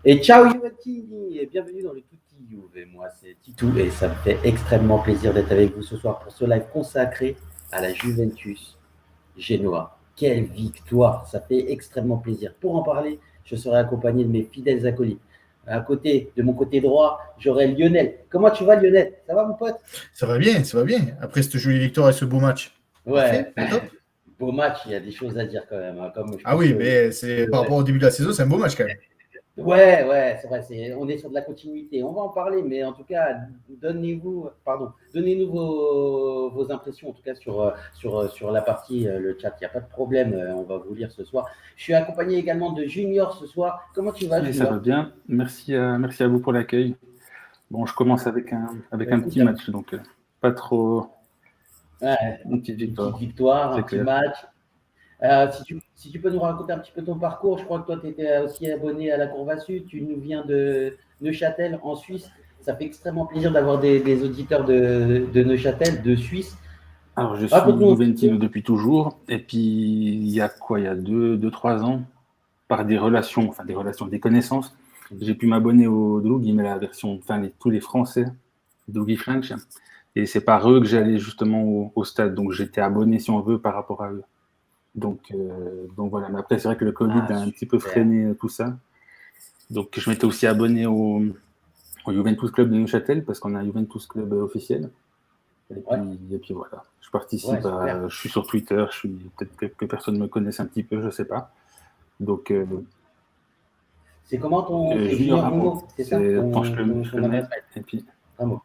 Et ciao Yuventini et bienvenue dans le Tutti Juve. Moi c'est Titou et ça me fait extrêmement plaisir d'être avec vous ce soir pour ce live consacré à la Juventus Genoa. Quelle victoire, ça fait extrêmement plaisir. Pour en parler, je serai accompagné de mes fidèles acolytes. À côté, de mon côté droit, j'aurai Lionel. Comment tu vas Lionel? Ça va mon pote? Ça va bien, ça va bien. Après cette jolie victoire et ce beau match. Ouais, Parfait, top. beau match, il y a des choses à dire quand même, hein, comme je Ah pense oui, que... mais c'est par Ouais. rapport au début de la saison, c'est un beau match quand même. Ouais, c'est vrai, on est sur de la continuité. On va en parler, mais en tout cas, donnez-nous vos impressions, en tout cas sur la partie, le chat. Il n'y a pas de problème, on va vous lire ce soir. Je suis accompagné également de Junior ce soir. Comment tu vas, Oui, ça va Junior? bien. Merci à vous pour l'accueil. Bon, je commence avec un Écoute, petit match, donc pas trop ouais, une petite une petite victoire, victoire, un c'est petit clair. match. Si tu peux nous raconter un petit peu ton parcours, je crois que toi, tu étais aussi abonné à la Courva Sud, tu nous viens de Neuchâtel en Suisse. Ça fait extrêmement plaisir d'avoir des auditeurs de Neuchâtel, de Suisse. Alors, je suis Raconte-nous un petit peu. Juventino depuis toujours, et puis il y a quoi? Il y a 3 ans, par des connaissances, j'ai pu m'abonner au Doogie, mais la version, tous les Français, Doogie French, et c'est par eux que j'allais justement au stade, donc j'étais abonné, si on veut, par rapport à eux. Donc voilà, mais après, c'est vrai que le Covid Ah, a un petit peu super. freiné tout ça. Donc je m'étais aussi abonné au Juventus Club de Neuchâtel, parce qu'on a un Juventus Club officiel. Ouais, Et puis voilà, ouais, super. je suis sur Twitter, peut-être que personne me connaisse un petit peu, je sais pas. Donc C'est comment c'est Junior Junior Ramo, Ramo, c'est ça attends, je ton le mets, adresse mail? et puis Ramo.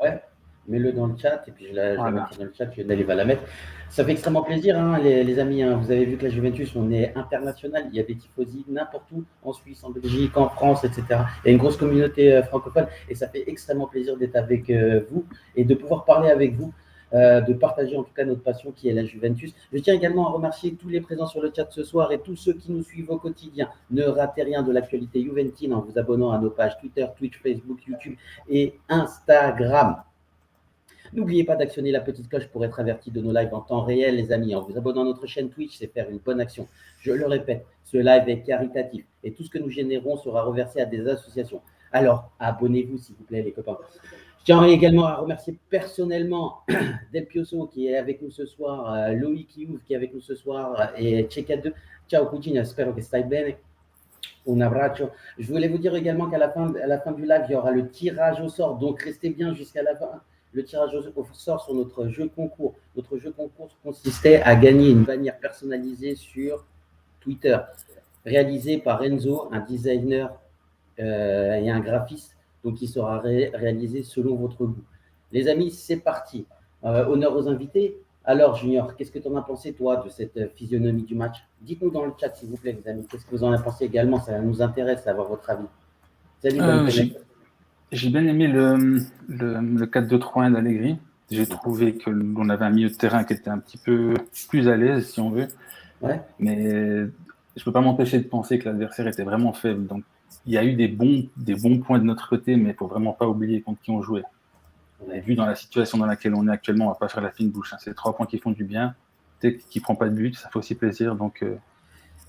Ouais, mets-le dans le chat et puis je la voilà. mettrai dans le chat, Lionel il va la mettre. Ça fait extrêmement plaisir, hein, les amis. Hein. Vous avez vu que la Juventus, on est international. Il y a des tifosi n'importe où, en Suisse, en Belgique, en France, etc. Il y a une grosse communauté francophone et ça fait extrêmement plaisir d'être avec vous et de pouvoir parler avec vous, de partager en tout cas notre passion qui est la Juventus. Je tiens également à remercier tous les présents sur le chat ce soir et tous ceux qui nous suivent au quotidien. Ne ratez rien de l'actualité juventine en vous abonnant à nos pages Twitter, Twitch, Facebook, YouTube et Instagram. N'oubliez pas d'actionner la petite cloche pour être averti de nos lives en temps réel, les amis. En vous abonnant à notre chaîne Twitch, c'est faire une bonne action. Je le répète, ce live est caritatif et tout ce que nous générons sera reversé à des associations. Alors, abonnez-vous, s'il vous plaît, les copains. Je tiens également à remercier personnellement Del Pioso qui est avec nous ce soir, Loïc Youf qui est avec nous ce soir et Checa2. Ciao, cugina, spero che stai bene. Un abbraccio. Je voulais vous dire également qu'à la fin du live, il y aura le tirage au sort. Donc, restez bien jusqu'à la fin. Le tirage au sort sur notre jeu concours. Notre jeu concours consistait à gagner une bannière personnalisée sur Twitter, réalisée par Enzo, un designer et un graphiste, donc qui sera réalisé selon votre goût. Les amis, c'est parti. Honneur aux invités. Alors, Junior, qu'est-ce que tu en as pensé, toi, de cette physionomie du match? Dites-nous dans le chat, s'il vous plaît, les amis. Qu'est-ce que vous en avez pensé également? Ça nous intéresse d'avoir votre avis. Salut, bonne connexion. J'ai bien aimé le 4-2-3-1 d'Allegri. J'ai trouvé qu'on avait un milieu de terrain qui était un petit peu plus à l'aise, si on veut. Ouais. Mais je ne peux pas m'empêcher de penser que l'adversaire était vraiment faible. Donc, il y a eu des bons points de notre côté, mais il ne faut vraiment pas oublier contre qui on jouait. Ouais. Vu dans la situation dans laquelle on est actuellement, on ne va pas faire la fine bouche. Hein. C'est 3 points qui font du bien. Qui ne prend pas de but, ça fait aussi plaisir. Donc,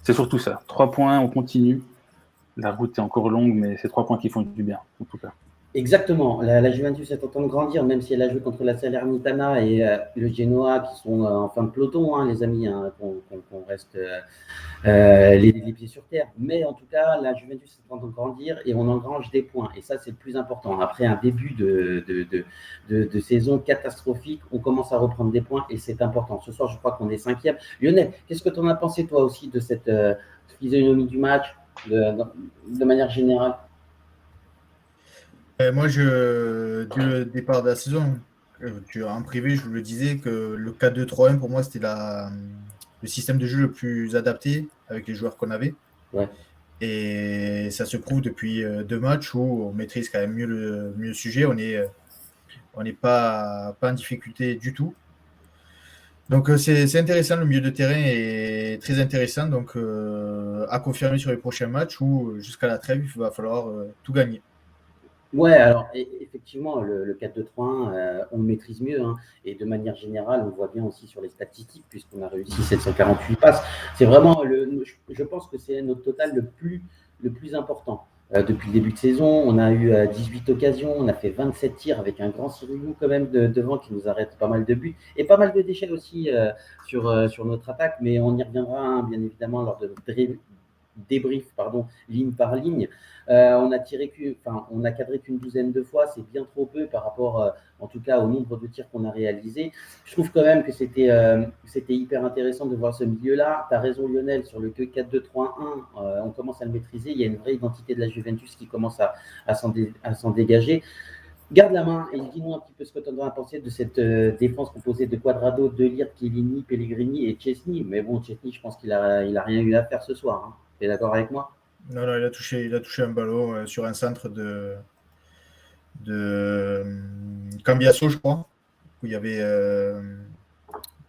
c'est surtout ça. 3 points, on continue. La route est encore longue, mais c'est 3 points qui font du bien, en tout cas. Exactement. La Juventus est en train de grandir, même si elle a joué contre la Salernitana et le Genoa qui sont en fin de peloton, hein, les amis, hein, qu'on reste les pieds sur terre. Mais en tout cas, la Juventus est en train de grandir et on engrange des points. Et ça, c'est le plus important. Après un début de saison catastrophique, on commence à reprendre des points et c'est important. Ce soir, je crois qu'on est 5e. Lionel, qu'est-ce que tu en as pensé, toi aussi, de cette physionomie du match de manière générale? Moi, dès le départ de la saison, en privé, je vous le disais que le 4-2-3-1, pour moi, c'était le système de jeu le plus adapté avec les joueurs qu'on avait. Ouais. Et ça se prouve depuis 2 matchs où on maîtrise quand même mieux le sujet. On n'est pas en difficulté du tout. Donc c'est intéressant, le milieu de terrain est très intéressant. Donc à confirmer sur les prochains matchs où jusqu'à la trêve, il va falloir tout gagner. Ouais, alors effectivement, le 4-2-3-1, on le maîtrise mieux. Hein, et de manière générale, on le voit bien aussi sur les statistiques, puisqu'on a réussi 748 passes. C'est vraiment, je pense que c'est notre total le plus important. Depuis le début de saison, on a eu 18 occasions, on a fait 27 tirs avec un grand Sirigu quand même devant qui nous arrête pas mal de buts et pas mal de déchets aussi sur notre attaque, mais on y reviendra hein, bien évidemment lors de notre débrief ligne par ligne. On a cadré qu'une douzaine de fois, c'est bien trop peu par rapport en tout cas au nombre de tirs qu'on a réalisés. Je trouve quand même que c'était hyper intéressant de voir ce milieu-là. Tu as raison Lionel, sur le 4-2-3-1, on commence à le maîtriser, il y a une vraie identité de la Juventus qui commence à s'en dégager. Garde la main et dis-nous un petit peu ce que tu en as pensé de cette défense composée de Cuadrado, De Ligt, Chiellini, Pellegrini et Szczęsny. Mais bon, Szczęsny, je pense qu'il a rien eu à faire ce soir. Hein. Tu es d'accord avec moi? Non, il a touché un ballon sur un centre de Cambiasso, je crois, où il y avait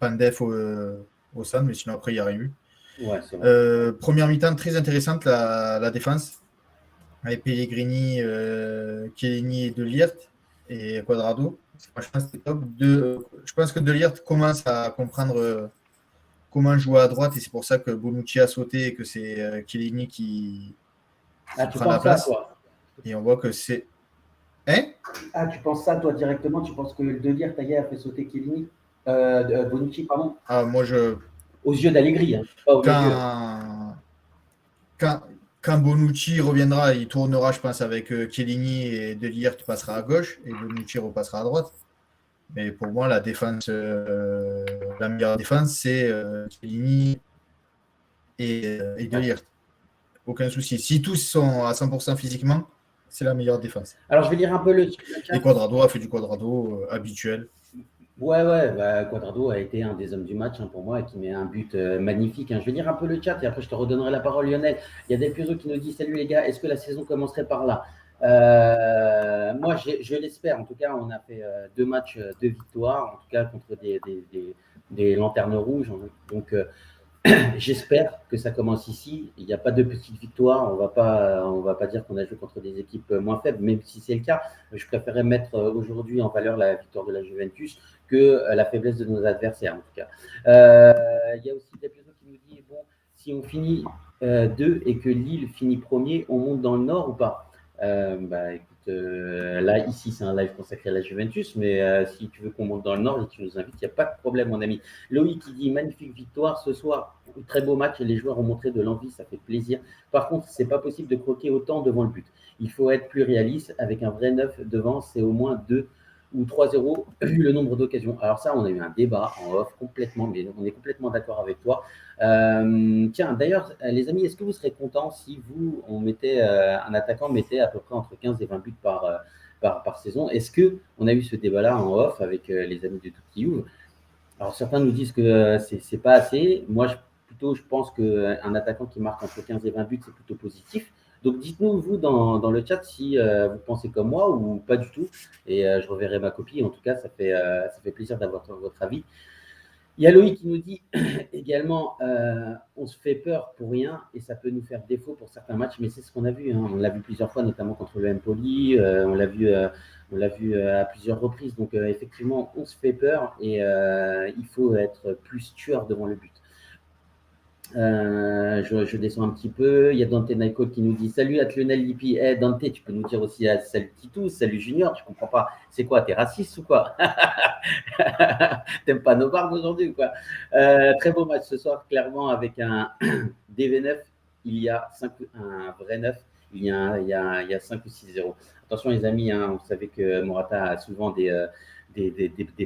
Pandef au centre, mais sinon après, il n'y a rien eu. Ouais, c'est vrai. Première mi-temps très intéressante, la défense, avec Pellegrini, Chiellini et De Ligt et Cuadrado. Franchement, c'était top. Je pense que De Ligt commence à comprendre comment jouer à droite et c'est pour ça que Bonucci a sauté et que c'est Chiellini qui prend la place. Toi. Et on voit que c'est... Hein? Ah, tu penses ça, toi, directement? Tu penses que De Ligt, a fait sauter Chiellini Bonucci, pardon? Ah, moi, aux yeux d'Allegri, hein, pas aux yeux. Quand Bonucci reviendra, il tournera, je pense, avec Chiellini et De Ligt passera à gauche et Bonucci repassera à droite. Mais pour moi, la meilleure défense, c'est Chiellini et De Ligt. Aucun souci. Si tous sont à 100% physiquement, c'est la meilleure défense. Alors, je vais lire un peu le chat. Et Cuadrado a fait du Cuadrado habituel. Ouais, Cuadrado a été un des hommes du match hein, pour moi et qui met un but magnifique. Hein. Je vais lire un peu le chat et après je te redonnerai la parole, Lionel. Il y a Del Piozo qui nous dit « Salut les gars, est-ce que la saison commencerait par là ?» Moi, je l'espère. En tout cas, on a fait 2 matchs, 2 victoires, en tout cas contre des lanternes rouges. Donc, j'espère que ça commence ici. Il n'y a pas de petite victoire. On va pas dire qu'on a joué contre des équipes moins faibles, même si c'est le cas. Je préférais mettre aujourd'hui en valeur la victoire de la Juventus que la faiblesse de nos adversaires, en tout cas. Il y a aussi des personnes qui nous disent bon, si on finit 2 et que Lille finit premier, on monte dans le Nord ou pas? Écoute, là, ici, c'est un live consacré à la Juventus, mais si tu veux qu'on monte dans le Nord et tu nous invites, il n'y a pas de problème, mon ami. Loïc qui dit magnifique victoire ce soir, très beau match et les joueurs ont montré de l'envie, ça fait plaisir. Par contre, c'est pas possible de croquer autant devant le but. Il faut être plus réaliste avec un vrai 9 devant, c'est au moins 2 ou 3-0 vu le nombre d'occasions. Alors ça, on a eu un débat en off complètement, mais on est complètement d'accord avec toi. Tiens, d'ailleurs, les amis, est-ce que vous serez contents si un attaquant mettait à peu près entre 15 et 20 buts par saison? Est-ce qu'on a eu ce débat-là en off avec les amis de Touti? Alors certains nous disent que c'est pas assez. Moi, je pense qu'un attaquant qui marque entre 15 et 20 buts, c'est plutôt positif. Donc dites-nous, vous, dans le chat, si vous pensez comme moi ou pas du tout. Et je reverrai ma copie. En tout cas, ça fait plaisir d'avoir votre avis. Il y a Loïc qui nous dit également on se fait peur pour rien et ça peut nous faire défaut pour certains matchs, mais c'est ce qu'on a vu. Hein. On l'a vu plusieurs fois, notamment contre le Empoli. On l'a vu à plusieurs reprises. Donc effectivement, on se fait peur et il faut être plus tueur devant le but. Je descends un petit peu. Il y a Dante Naiko qui nous dit salut à Lionel Lippi. Dante, tu peux nous dire aussi salut Titou, salut Junior. Je comprends pas. C'est quoi? T'es raciste ou quoi? T'aimes pas nos barbes aujourd'hui ou quoi? Très beau match ce soir, clairement, avec un DV9. Il y a un vrai 9. Il y a 5 ou 6-0. Attention les amis, hein, vous savez que Morata a souvent des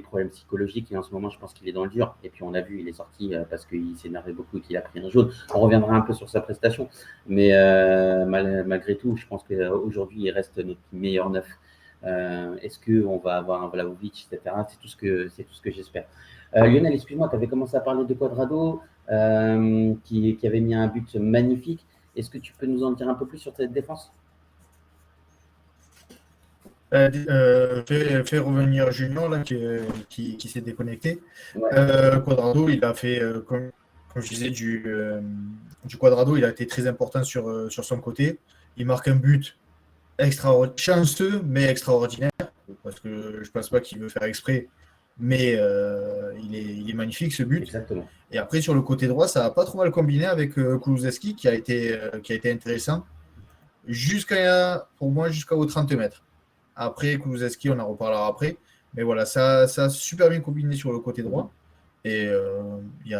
problèmes psychologiques et en ce moment je pense qu'il est dans le dur et puis on a vu il est sorti parce qu'il s'énervait beaucoup et qu'il a pris un jaune. On reviendra un peu sur sa prestation mais malgré tout je pense qu'aujourd'hui il reste notre meilleur neuf. Est-ce qu'on va avoir un Vlahovic, etc. C'est tout ce que j'espère. Lionel, excuse-moi, tu avais commencé à parler de Cuadrado qui avait mis un but magnifique. Est-ce que tu peux nous en dire un peu plus sur cette défense? Fait revenir Junior là, qui s'est déconnecté. Ouais. Cuadrado, il a fait, comme je disais, du Cuadrado, il a été très important sur son côté. Il marque un but chanceux, mais extraordinaire, parce que je ne pense pas qu'il veut faire exprès, mais il est magnifique ce but. Exactement. Et après, sur le côté droit, ça n'a pas trop mal combiné avec Kulusevski, qui a été intéressant. pour moi, jusqu'aux 30 mètres. Après, Kulusevski, on en reparlera après. Mais voilà, ça a super bien combiné sur le côté droit. Et il y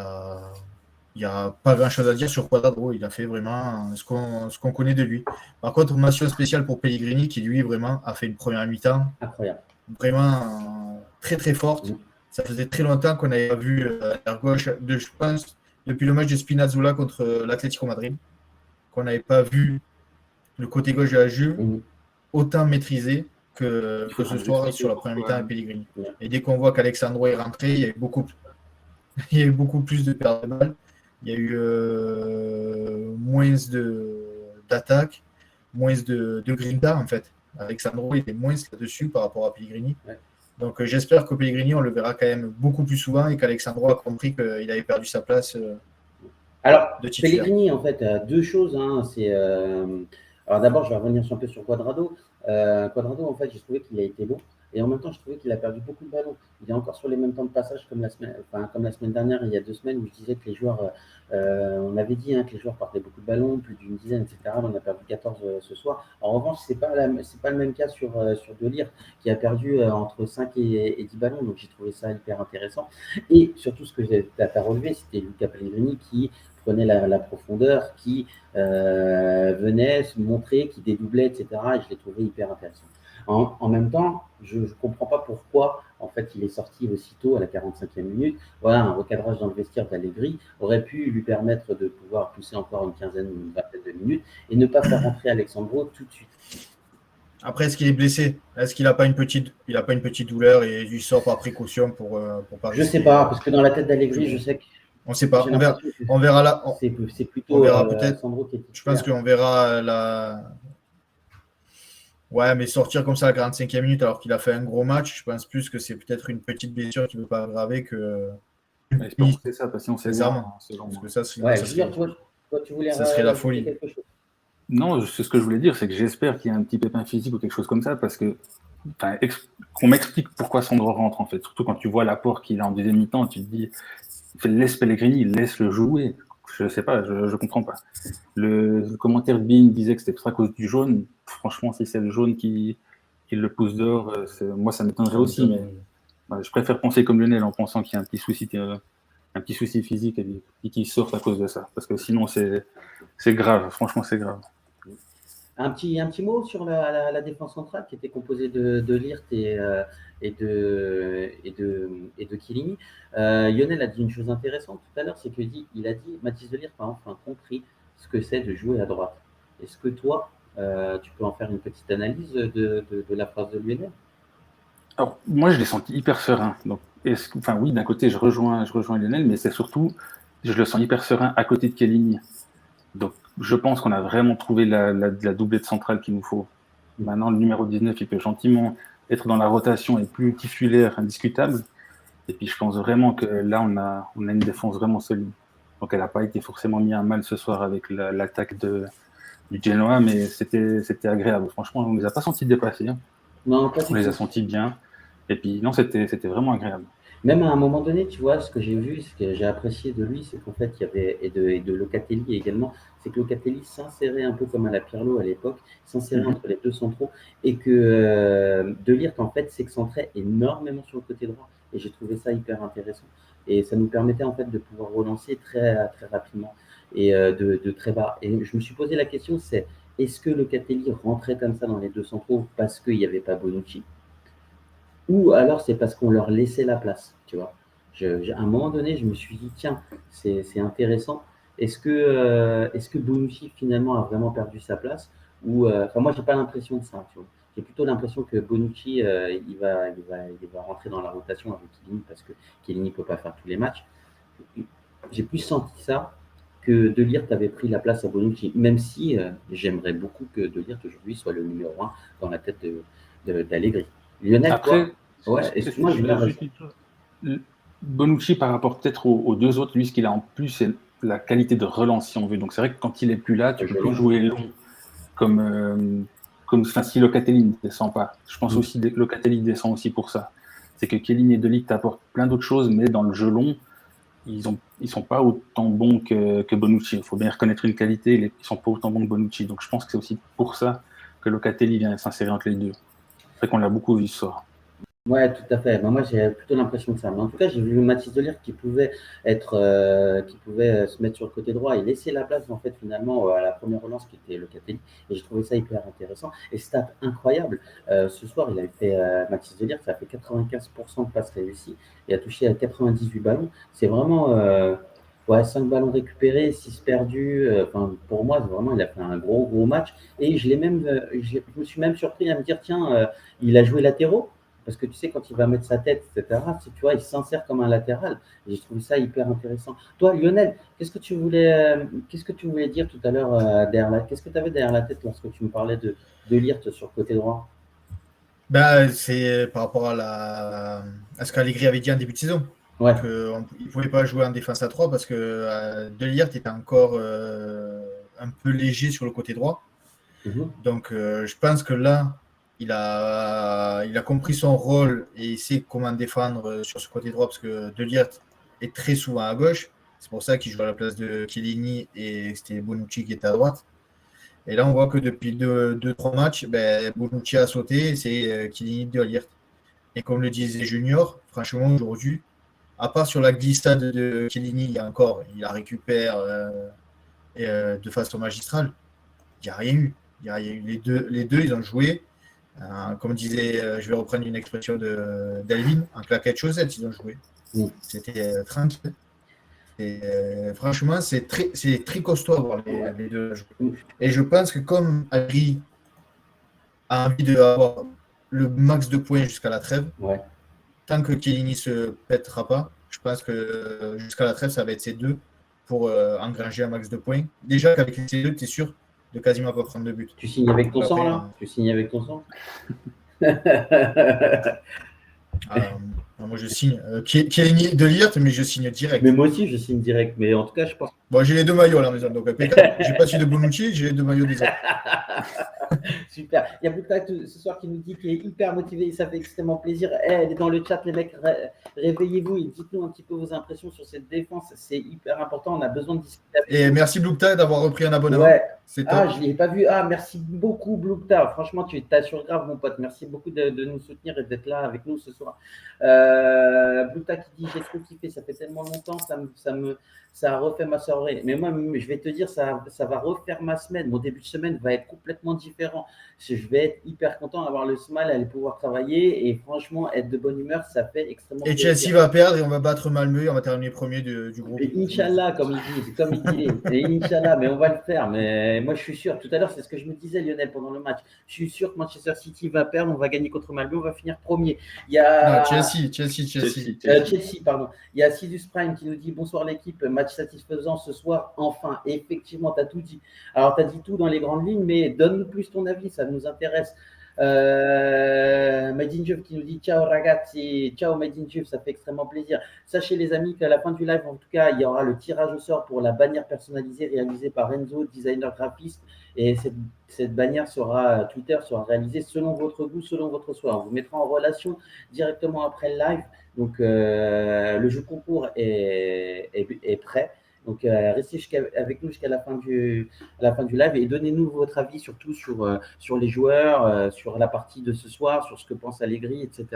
a pas grand-chose à dire sur Cuadrado. Il a fait vraiment ce qu'on connaît de lui. Par contre, mention spéciale pour Pellegrini, qui lui, vraiment, a fait une première mi-temps Incroyable. Vraiment très, très forte. Ça faisait très longtemps qu'on n'avait pas vu à gauche, je pense, depuis le match de Spinazzola contre l'Atlético Madrid, qu'on n'avait pas vu le côté gauche de la Juve autant maîtrisé que ce soir sur la première mi-temps à Pellegrini. Et dès qu'on voit qu'Alexandro est rentré, il y a eu beaucoup plus de pertes de balles. Il y a eu moins d'attaques, moins de grinta en fait. Alexandro était moins là-dessus par rapport à Pellegrini. Ouais. Donc j'espère que Pellegrini, on le verra quand même beaucoup plus souvent et qu'Alexandro a compris qu'il avait perdu sa place de titulaire. Pellegrini, en fait, a deux choses. Hein, alors d'abord, je vais revenir un peu sur Cuadrado. Cuadrado, en fait, j'ai trouvé qu'il a été long. Et en même temps, je trouvais qu'il a perdu beaucoup de ballons. Il est encore sur les mêmes temps de passage comme la semaine dernière, il y a 2 semaines, où je disais que les joueurs, on avait dit que les joueurs partaient beaucoup de ballons, plus d'une dizaine, etc. On a perdu 14 ce soir. En revanche, c'est pas le même cas sur De Ligt, qui a perdu entre 5 et 10 ballons. Donc j'ai trouvé ça hyper intéressant. Et surtout, ce que tu as relevé, c'était Luca Pellegrini qui prenait la profondeur, qui venait se montrer, qui dédoublait, etc. Et je l'ai trouvé hyper intéressant. En même temps, je ne comprends pas pourquoi en fait, il est sorti aussitôt à la 45e minute. Voilà, un recadrage dans le vestiaire d'Allegri aurait pu lui permettre de pouvoir pousser encore une quinzaine ou une vingtaine de minutes et ne pas faire rentrer Alexandro tout de suite. Après, est-ce qu'il est blessé? Est-ce qu'il n'a pas une petite douleur et il sort par précaution pour pas? Je ne sais pas, parce que dans la tête d'Allegri, je sais que. On ne sait pas. On verra là. C'est plutôt. On verra peut-être. Je pense qu'on verra la. Ouais, mais sortir comme ça à la 45e minute alors qu'il a fait un gros match, je pense plus que c'est peut-être une petite blessure qui ne veut pas aggraver que. Mais c'est ça, parce que c'est ça. Parce que ça, tu voulais ça serait la folie. Non, c'est ce que je voulais dire, c'est que j'espère qu'il y a un petit pépin physique ou quelque chose comme ça, parce que qu'on m'explique pourquoi Sandro rentre en fait. Surtout quand tu vois l'apport qu'il a en deuxième mi-temps, tu te dis, laisse Pellegrini, laisse-le jouer. Je sais pas, je comprends pas. Le commentaire de Bean disait que c'était à cause du jaune. Franchement, si c'est le jaune qui le pousse dehors, moi ça m'étonnerait aussi. Mais je préfère penser comme Lionel en pensant qu'il y a un petit souci physique et qu'il sorte à cause de ça. Parce que sinon c'est grave. Franchement, c'est grave. Un petit mot sur la défense centrale qui était composée de Ligt et de Chiellini. Lionel a dit une chose intéressante tout à l'heure, c'est qu'il a dit Mathis de Ligt a enfin compris ce que c'est de jouer à droite. Est-ce que toi, tu peux en faire une petite analyse de la phrase de Lionel? Alors, moi, je l'ai senti hyper serein. Donc, oui, d'un côté, je rejoins Lionel, mais c'est surtout, je le sens hyper serein à côté de Chiellini. Donc, je pense qu'on a vraiment trouvé la doublette centrale qu'il nous faut. Maintenant, le numéro 19, il peut gentiment être dans la rotation et plus titulaire, indiscutable. Et puis, je pense vraiment que là, on a une défense vraiment solide. Donc, elle n'a pas été forcément mise à mal ce soir avec l'attaque du Genoa, mais c'était agréable. Franchement, on ne les a pas sentis dépasser. Hein. Non, on les a sentis bien. Et puis, non, c'était vraiment agréable. Même à un moment donné, tu vois, ce que j'ai vu, ce que j'ai apprécié de lui, c'est qu'en fait, il y avait, et de Locatelli également, c'est que Locatelli s'insérait un peu comme à la Pirlo à l'époque, s'insérait entre les deux centraux, et que De Ligt, en fait, s'excentrait énormément sur le côté droit. Et j'ai trouvé ça hyper intéressant. Et ça nous permettait, en fait, de pouvoir relancer très, très rapidement et de très bas. Et je me suis posé la question, c'est est-ce que Locatelli rentrait comme ça dans les deux centraux parce qu'il n'y avait pas Bonucci? Ou alors c'est parce qu'on leur laissait la place, tu vois. À un moment donné, je me suis dit, tiens, c'est intéressant. Est-ce que Bonucci finalement a vraiment perdu sa place? Ou moi, j'ai pas l'impression de ça, tu vois. J'ai plutôt l'impression que Bonucci, il va rentrer dans la rotation avec Chiellini parce que Chiellini ne peut pas faire tous les matchs. J'ai plus senti ça que De Ligt avait pris la place à Bonucci, même si j'aimerais beaucoup que De Ligt aujourd'hui soit le numéro 1 dans la tête d'Allegri. Lionel, après, excuse-moi, Bonucci par rapport peut-être aux deux autres, lui, ce qu'il a en plus, c'est la qualité de relance, si on veut. Donc c'est vrai que quand il n'est plus là, tu peux plus jouer long comme si Locatelli ne descend pas. Je pense aussi que Locatelli descend aussi pour ça. C'est que Chiellini et De Ligt apportent plein d'autres choses, mais dans le jeu long, ils ont ils sont pas autant bons que Bonucci. Il faut bien reconnaître une qualité, ils sont pas autant bons que Bonucci. Donc je pense que c'est aussi pour ça que Locatelli vient s'insérer entre les deux. C'est vrai qu'on l'a beaucoup vu ce soir. Ouais, tout à fait. Ben, moi, j'ai plutôt l'impression de ça. Mais en tout cas, j'ai vu Mathis Delirte qui pouvait se mettre sur le côté droit et laisser la place, en fait, finalement, à la première relance qui était Locatelli. Et j'ai trouvé ça hyper intéressant. Et stat incroyable. Ce soir, il avait fait, Mathis Delirte, ça a fait 95% de passes réussies et a touché à 98 ballons. C'est vraiment, ouais, 5 ballons récupérés, 6 perdus. Enfin, pour moi, vraiment, il a fait un gros match. Et je me suis même surpris à me dire, tiens, il a joué latéraux. Parce que tu sais, quand il va mettre sa tête, etc., tu vois, il s'insère comme un latéral. Et j'ai trouvé ça hyper intéressant. Toi, Lionel, qu'est-ce que tu voulais dire tout à l'heure qu'est-ce que tu avais derrière la tête lorsque tu me parlais de Ligt sur le côté droit? C'est par rapport à ce qu'Allegri avait dit en début de saison. Ouais. Il ne pouvait pas jouer en défense à 3 parce que De Ligt était encore un peu léger sur le côté droit. Donc, je pense que là, il a compris son rôle et il sait comment défendre sur ce côté droit parce que De Ligt est très souvent à gauche. C'est pour ça qu'il joue à la place de Chiellini et c'était Bonucci qui était à droite. Et là, on voit que depuis 2-3 matchs, Bonucci a sauté, c'est Chiellini De Ligt. Et comme le disait Junior, franchement, aujourd'hui, à part sur la glissade de Chiellini, il la récupère de façon magistrale. Il n'y a rien eu. Il y a eu les deux, ils ont joué. Comme disait, je vais reprendre une expression d'Elvin, en claquette chaussette, ils ont joué. C'était tranquille. Et, franchement, c'est très costaud à voir les deux jouer. Et je pense que comme Agri a envie d'avoir le max de points jusqu'à la trêve, tant que Chiellini ne se pètera pas, je pense que jusqu'à la trêve, ça va être ces deux pour engranger un max de points. Déjà qu'avec ces deux, tu es sûr de quasiment pas prendre de but. Tu signes avec ton sang, là? Tu signes avec ton sang? Moi, je signe. Chiellini De Ligt, mais je signe direct. Mais moi aussi, je signe direct. Mais en tout cas, je pense. Bon, j'ai les deux maillots à la maison, donc impeccable. J'ai pas celui de Bonucci, j'ai les deux maillots des autres. Super. Il y a Boukta ce soir qui nous dit qu'il est hyper motivé, ça fait extrêmement plaisir. Elle est dans le chat, les mecs, réveillez-vous et dites-nous un petit peu vos impressions sur cette défense. C'est hyper important, on a besoin de discuter. Et merci Boukta d'avoir repris un abonnement. Ouais. Je ne l'ai pas vu. Merci beaucoup Boukta. Franchement, tu t'assures grave, mon pote. Merci beaucoup de nous soutenir et d'être là avec nous ce soir. Boukta qui dit j'ai trop kiffé, ça fait tellement longtemps, ça a refait ma soirée. Mais moi, je vais te dire, ça va refaire ma semaine. Mon début de semaine va être complètement différent. Je vais être hyper content d'avoir le smile, aller pouvoir travailler et franchement, être de bonne humeur, ça fait extrêmement plaisir. Et Chelsea va perdre et on va battre Malmö et on va terminer premier du groupe. Et Inch'Allah, comme il dit. Et Inch'Allah, mais on va le faire. Mais moi, je suis sûr. Tout à l'heure, c'est ce que je me disais, Lionel, pendant le match. Je suis sûr que Manchester City va perdre, on va gagner contre Malmö, on va finir premier. Il y a Chelsea, pardon. Il y a Sidus Prime qui nous dit bonsoir l'équipe, match satisfaisant ce soir, enfin. Et effectivement, tu as tout dit. Alors, tu as dit tout dans les grandes lignes, mais donne-nous plus ton avis, ça nous intéresse. Medinjev qui nous dit ciao ragazzi, ciao Medinjev, ça fait extrêmement plaisir. Sachez les amis qu'à la fin du live, en tout cas, il y aura le tirage au sort pour la bannière personnalisée réalisée par Renzo, designer graphiste. Et cette bannière Twitter sera réalisée selon votre goût, selon votre choix. On vous mettra en relation directement après le live. Donc le jeu concours est prêt. Donc, restez avec nous jusqu'à la fin du live et donnez-nous votre avis surtout sur les joueurs, sur la partie de ce soir, sur ce que pense Allegri, etc.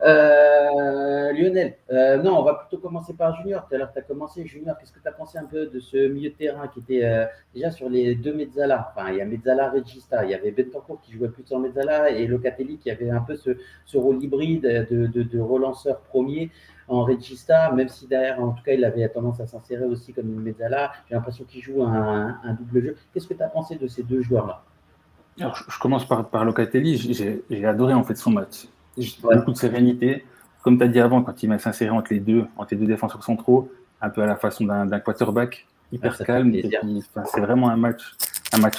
Lionel, non, on va plutôt commencer par Junior. Tout à l'heure, tu as commencé. Junior, qu'est-ce que tu as pensé un peu de ce milieu de terrain qui était déjà sur les deux Mezzala? Enfin, il y a Mezzala, Regista, il y avait Bentancur qui jouait plus en Mezzala et Locatelli qui avait un peu ce rôle hybride de relanceur premier en Regista, même si derrière, en tout cas, il avait tendance à s'insérer aussi comme une Mezzala. J'ai l'impression qu'il joue un double jeu. Qu'est-ce que tu as pensé de ces deux joueurs-là? Alors, je commence par Locatelli. J'ai adoré en fait son match. Beaucoup de sérénité. Comme tu as dit avant, quand il m'a s'inséré entre les deux défenseurs centraux, un peu à la façon d'un quarterback, hyper calme. C'est vraiment un match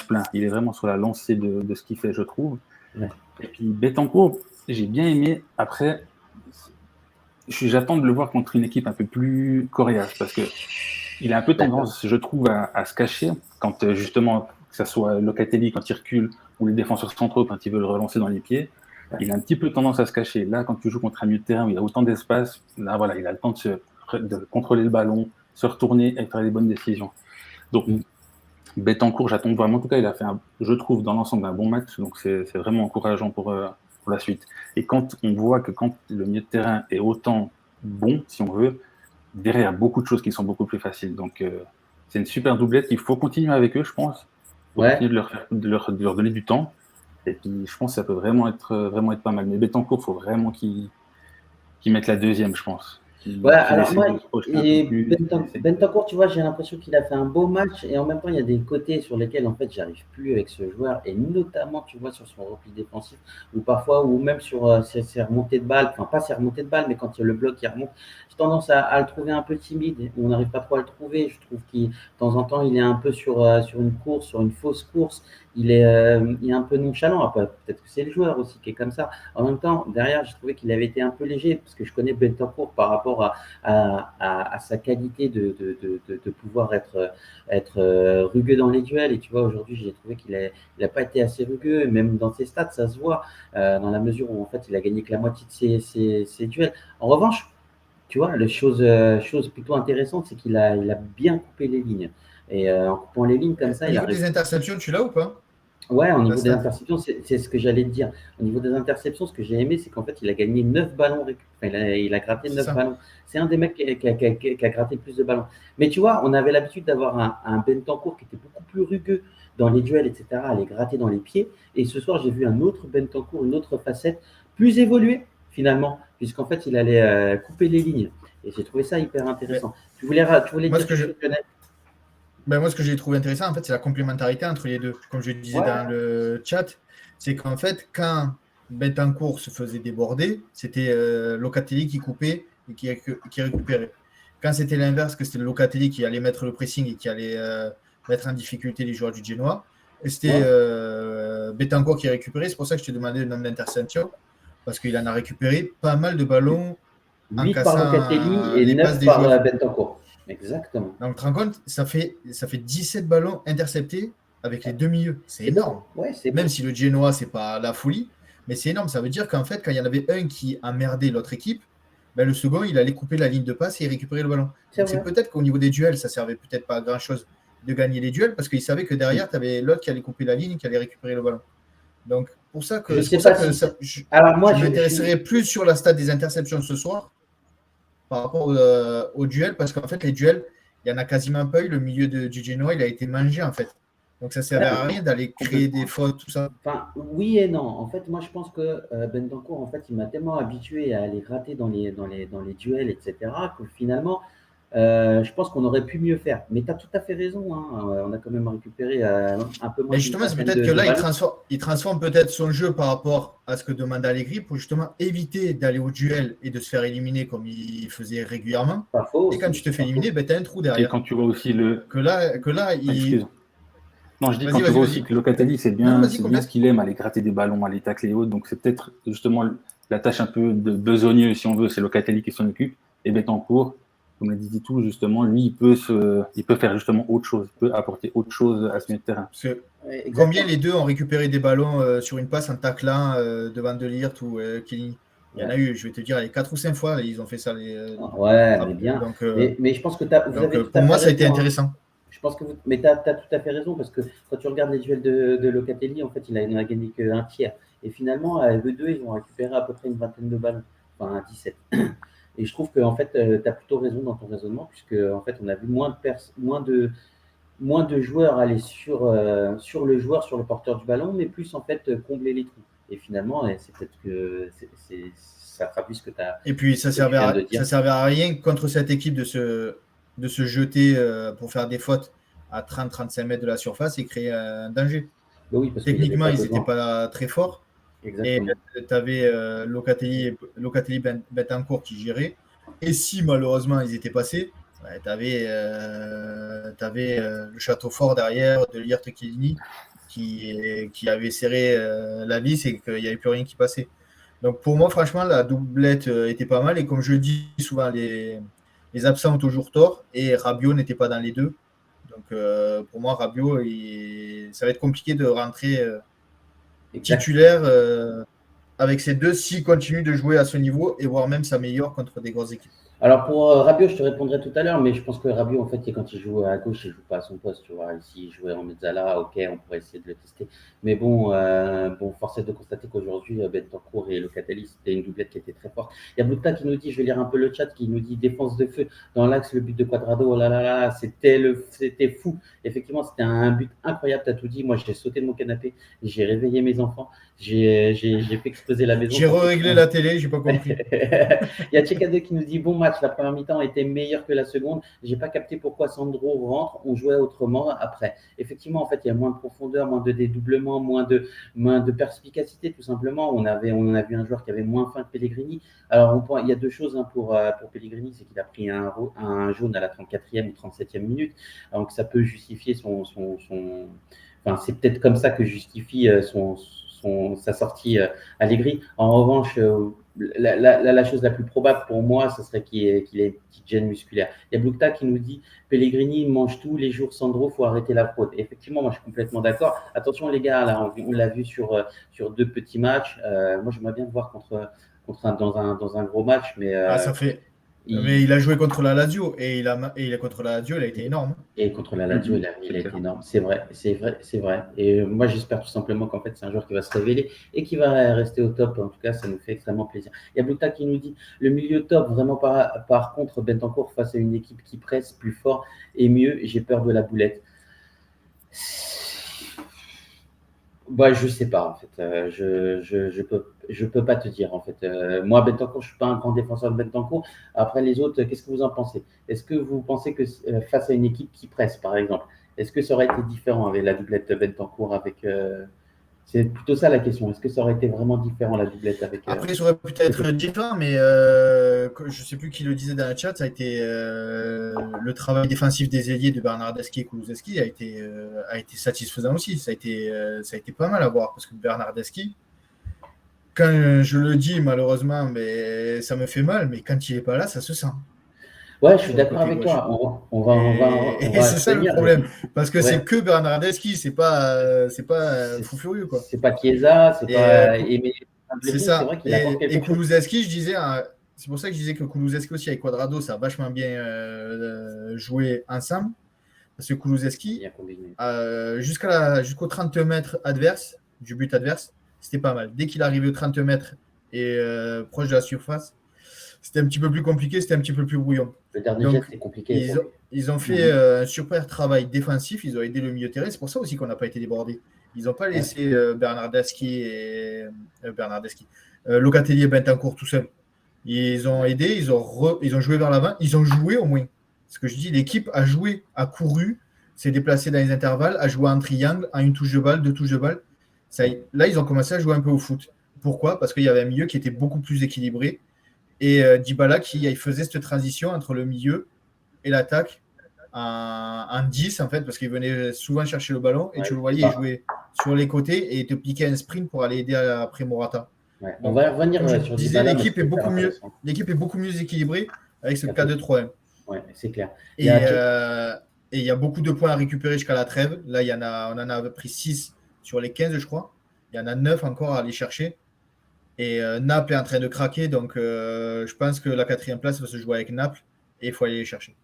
plein. Il est vraiment sur la lancée de ce qu'il fait, je trouve. Ouais. Et puis Bentancur, j'ai bien aimé. Après, j'attends de le voir contre une équipe un peu plus coriace parce que il a un peu tendance, je trouve, à se cacher quand justement, que ce soit Locatelli quand il recule ou les défenseurs centraux quand ils veulent le relancer dans les pieds. Il a un petit peu tendance à se cacher. Là, quand tu joues contre un milieu de terrain où il y a autant d'espace, là, voilà, il a le temps de contrôler le ballon, se retourner et faire les bonnes décisions. Donc, Betancourt, j'attends vraiment. En tout cas, il a fait, je trouve, dans l'ensemble, un bon match. Donc, c'est vraiment encourageant pour la suite. Et quand on voit que quand le milieu de terrain est autant bon, si on veut, derrière, il y a beaucoup de choses qui sont beaucoup plus faciles. Donc, c'est une super doublette. Il faut continuer avec eux, je pense. Il faut continuer de leur donner du temps. Et puis, je pense que ça peut vraiment être pas mal. Mais Betancourt, il faut vraiment qu'ils mettent la deuxième, je pense. Ouais, alors moi, Bentancur, tu vois, j'ai l'impression qu'il a fait un beau match et en même temps, il y a des côtés sur lesquels, en fait, j'arrive plus avec ce joueur et notamment, tu vois, sur son repli défensif ou parfois, ou même sur ses remontées de balles, enfin, pas ses remontées de balles, mais quand il y a le bloc qui remonte, j'ai tendance à le trouver un peu timide. On n'arrive pas trop à le trouver. Je trouve qu'il, de temps en temps, il est un peu sur une course, sur une fausse course. Il est un peu nonchalant. Après, peut-être que c'est le joueur aussi qui est comme ça. En même temps, derrière, j'ai trouvé qu'il avait été un peu léger parce que je connais Bentancur par rapport à sa qualité de pouvoir être rugueux dans les duels. Et tu vois, aujourd'hui, j'ai trouvé qu'il n'a pas été assez rugueux. Même dans ses stats, ça se voit dans la mesure où, en fait, il a gagné que la moitié de ses duels. En revanche, tu vois, la chose plutôt intéressante, c'est qu'il a bien coupé les lignes. Et en coupant les lignes comme ça, au niveau des interceptions, tu l'as ou pas? Ouais, au niveau des interceptions, c'est ce que j'allais te dire. Au niveau des interceptions, ce que j'ai aimé, c'est qu'en fait, il a gagné 9 ballons. Il a gratté 9 ballons. C'est un des mecs qui a gratté le plus de ballons. Mais tu vois, on avait l'habitude d'avoir un Bentancur qui était beaucoup plus rugueux dans les duels, etc., à aller gratter dans les pieds. Et ce soir, j'ai vu un autre Bentancur, une autre facette, plus évoluée, finalement, puisqu'en fait, il allait couper les lignes. Et j'ai trouvé ça hyper intéressant. Tu voulais dire quelque chose, Lionel ? Moi, ce que j'ai trouvé intéressant, en fait, c'est la complémentarité entre les deux. Comme je disais dans le chat, c'est qu'en fait, quand Bentancur se faisait déborder, c'était Locatelli qui coupait et qui récupérait. Quand c'était l'inverse, que c'était Locatelli qui allait mettre le pressing et qui allait mettre en difficulté les joueurs du Genoa, et c'était Bentancur qui récupérait. C'est pour ça que je t'ai demandé le nombre d'interceptions, parce qu'il en a récupéré pas mal de ballons 8 par Locatelli et 9 par Bentancur. Exactement. Donc, tu te rends compte, ça fait 17 ballons interceptés avec les deux milieux. C'est énorme. Même si le Genoa, c'est pas la folie, mais c'est énorme. Ça veut dire qu'en fait, quand il y en avait un qui emmerdait l'autre équipe, ben, le second, il allait couper la ligne de passe et récupérer le ballon. C'est peut-être qu'au niveau des duels, ça servait peut-être pas à grand-chose de gagner les duels parce qu'il savait que derrière, tu avais l'autre qui allait couper la ligne et qui allait récupérer le ballon. Donc, pour ça que je m'intéresserai plus sur la stat des interceptions ce soir par rapport au duel, parce qu'en fait, les duels, il n'y en a quasiment pas eu. Le milieu du Genoa, il a été mangé, en fait. Donc, ça ne servait à rien d'aller créer des fautes, tout ça. Enfin, oui et non. En fait, moi, je pense que Bentancur, en fait, il m'a tellement habitué à aller gratter dans les duels, etc., que finalement, je pense qu'on aurait pu mieux faire. Mais tu as tout à fait raison. Hein. On a quand même récupéré un peu moins. Mais justement, c'est peut-être que là, il transforme peut-être son jeu par rapport à ce que demande Allegri pour justement éviter d'aller au duel et de se faire éliminer comme il faisait régulièrement. Et quand tu te fais éliminer, ben, tu as un trou derrière. Et quand tu vois aussi le. Que là il. Non, je dis quand tu vois aussi que Locatelli, c'est bien ce qu'il aime, aller gratter des ballons, aller tacler et autres. Donc, c'est peut-être justement la tâche un peu de besogneux, si on veut. C'est Locatelli qui s'en occupe. Et Bentancur, comme l'a dit tout, justement, lui, il peut faire justement autre chose. Il peut apporter autre chose à ce milieu de terrain. Combien les deux ont récupéré des ballons sur une passe en taclant devant De Ligt ou Chiellini? Il y en a eu, je vais te dire, les 4 ou 5 fois, ils ont fait ça. Mais bien. Donc, mais je pense que pour moi, ça a été intéressant. Je pense que mais tu as tout à fait raison, parce que quand tu regardes les duels de Locatelli, en fait, il n'a gagné qu'un tiers. Et finalement, eux deux, ils ont récupéré à peu près une vingtaine de ballons, enfin 17. Et je trouve que en fait, tu as plutôt raison dans ton raisonnement, puisque en fait, on a vu moins de joueurs aller sur le joueur, sur le porteur du ballon, mais plus en fait combler les trous. Et finalement, c'est peut-être que ça traduit ce que tu as. Et puis, ça servait à rien contre cette équipe de se jeter pour faire des fautes à 30-35 mètres de la surface et créer un danger. Oui, parce techniquement, ils n'étaient pas très forts. Exactement. Et tu avais Locatelli Bentancur qui gérait. Et si malheureusement ils étaient passés, tu avais le château fort derrière de Ligt Chiellini qui avait serré la vis et qu'il n'y avait plus rien qui passait. Donc pour moi, franchement, la doublette était pas mal. Et comme je le dis souvent, les absents ont toujours tort. Et Rabiot n'était pas dans les deux. Donc pour moi, Rabiot, ça va être compliqué de rentrer titulaire avec ces deux s'il continue de jouer à ce niveau et voire même s'améliore contre des grosses équipes. Alors pour Rabiot, je te répondrai tout à l'heure, mais je pense que Rabiot, en fait, quand il joue à gauche, il joue pas à son poste, tu vois. S'il jouait en mezzala, ok, on pourrait essayer de le tester. Mais bon, force est de constater qu'aujourd'hui, Bentancur et Locatelli, c'était une doublette qui était très forte. Il y a Blukta qui nous dit, je vais lire un peu le chat, qui nous dit défense de feu dans l'axe, le but de Quadrado, oh là là là, c'était fou. Effectivement, c'était un but incroyable, t'as tout dit. Moi, j'ai sauté de mon canapé, j'ai réveillé mes enfants, j'ai fait exploser la maison. J'ai réglé la télé, j'ai pas compris. Il y a Tchekade qui nous dit bon match, la première mi-temps était meilleure que la seconde. J'ai pas capté pourquoi Sandro rentre, on jouait autrement après. Effectivement, en fait, il y a moins de profondeur, moins de dédoublement, moins de perspicacité, tout simplement. On a vu un joueur qui avait moins faim que Pellegrini. Alors, il y a deux choses pour Pellegrini, c'est qu'il a pris un jaune à la 34e ou 37e minute. Donc, ça peut justifier Enfin, c'est peut-être comme ça que justifie sa sortie Allegri. En revanche, la chose la plus probable pour moi, ce serait qu'il ait une petite gêne musculaire. Il y a Blukta qui nous dit Pellegrini mange tous les jours Sandro, il faut arrêter la fraude. Et effectivement, moi je suis complètement d'accord. Attention les gars, là, on l'a vu sur deux petits matchs. Moi j'aimerais bien le voir dans un gros match, mais Ça fait. Mais il a joué contre la Lazio et il a contre la Lazio, il a été énorme. Et contre la Lazio, il a été énorme. C'est vrai. Et moi, j'espère tout simplement qu'en fait, c'est un joueur qui va se révéler et qui va rester au top. En tout cas, ça nous fait extrêmement plaisir. Il y a Blukta qui nous dit le milieu top, vraiment par contre, Bentancur face à une équipe qui presse plus fort et mieux, j'ai peur de la boulette. Je sais pas en fait. Je peux pas te dire en fait. Moi, Bentancur, je suis pas un grand défenseur de Bentancur. Après les autres, qu'est-ce que vous en pensez? Est-ce que vous pensez que face à une équipe qui presse, par exemple, est-ce que ça aurait été différent avec la doublette Bentancur avec c'est plutôt ça la question. Est-ce que ça aurait été vraiment différent la doublette avec Après, ça aurait peut-être différent, mais je sais plus qui le disait dans le chat, ça a été le travail défensif des ailiers de Bernardeschi et Kulusevski a été satisfaisant aussi. Ça a été pas mal à voir parce que Bernardeschi, quand je le dis malheureusement, mais ça me fait mal, mais quand il est pas là, ça se sent. Ouais, je suis d'accord avec toi. On va c'est ça le problème, parce que c'est que Bernardeschi, c'est pas fou furieux quoi. C'est pas Chiesa, c'est pas. C'est ça. Et Kulusevski, je disais, c'est pour ça que je disais que Kulusevski aussi avec Quadrado, ça a vachement bien joué ensemble, parce que Kulusevski, jusqu'aux 30 mètres adverse du but adverse, c'était pas mal. Dès qu'il arrivait aux 30 mètres et proche de la surface, c'était un petit peu plus compliqué, c'était un petit peu plus brouillon. Le dernier jet, c'est compliqué. Ils ont fait un super travail défensif, ils ont aidé le milieu de terrain. C'est pour ça aussi qu'on n'a pas été débordé. Ils n'ont pas laissé Locatelli et Bentancur tout seuls. Ils ont aidé, ils ont joué vers l'avant, ils ont joué au moins. Ce que je dis, l'équipe a joué, a couru, s'est déplacée dans les intervalles, a joué en triangle, en une touche de balle, deux touches de balle. Là, ils ont commencé à jouer un peu au foot. Pourquoi? Parce qu'il y avait un milieu qui était beaucoup plus équilibré. Et Dybala qui faisait cette transition entre le milieu et l'attaque en 10 en fait, parce qu'il venait souvent chercher le ballon et tu le voyais, il jouait sur les côtés et te piquait un sprint pour aller aider après Morata. Ouais. On va revenir sur Dybala. L'équipe est beaucoup mieux équilibrée avec ce 4-2-3-1. Ouais, c'est clair. Et il y a beaucoup de points à récupérer jusqu'à la trêve. Là, on en a pris 6 sur les 15, je crois. Il y en a 9 encore à aller chercher. Et Naples est en train de craquer, donc je pense que la 4e place va se jouer avec Naples et il faut aller les chercher.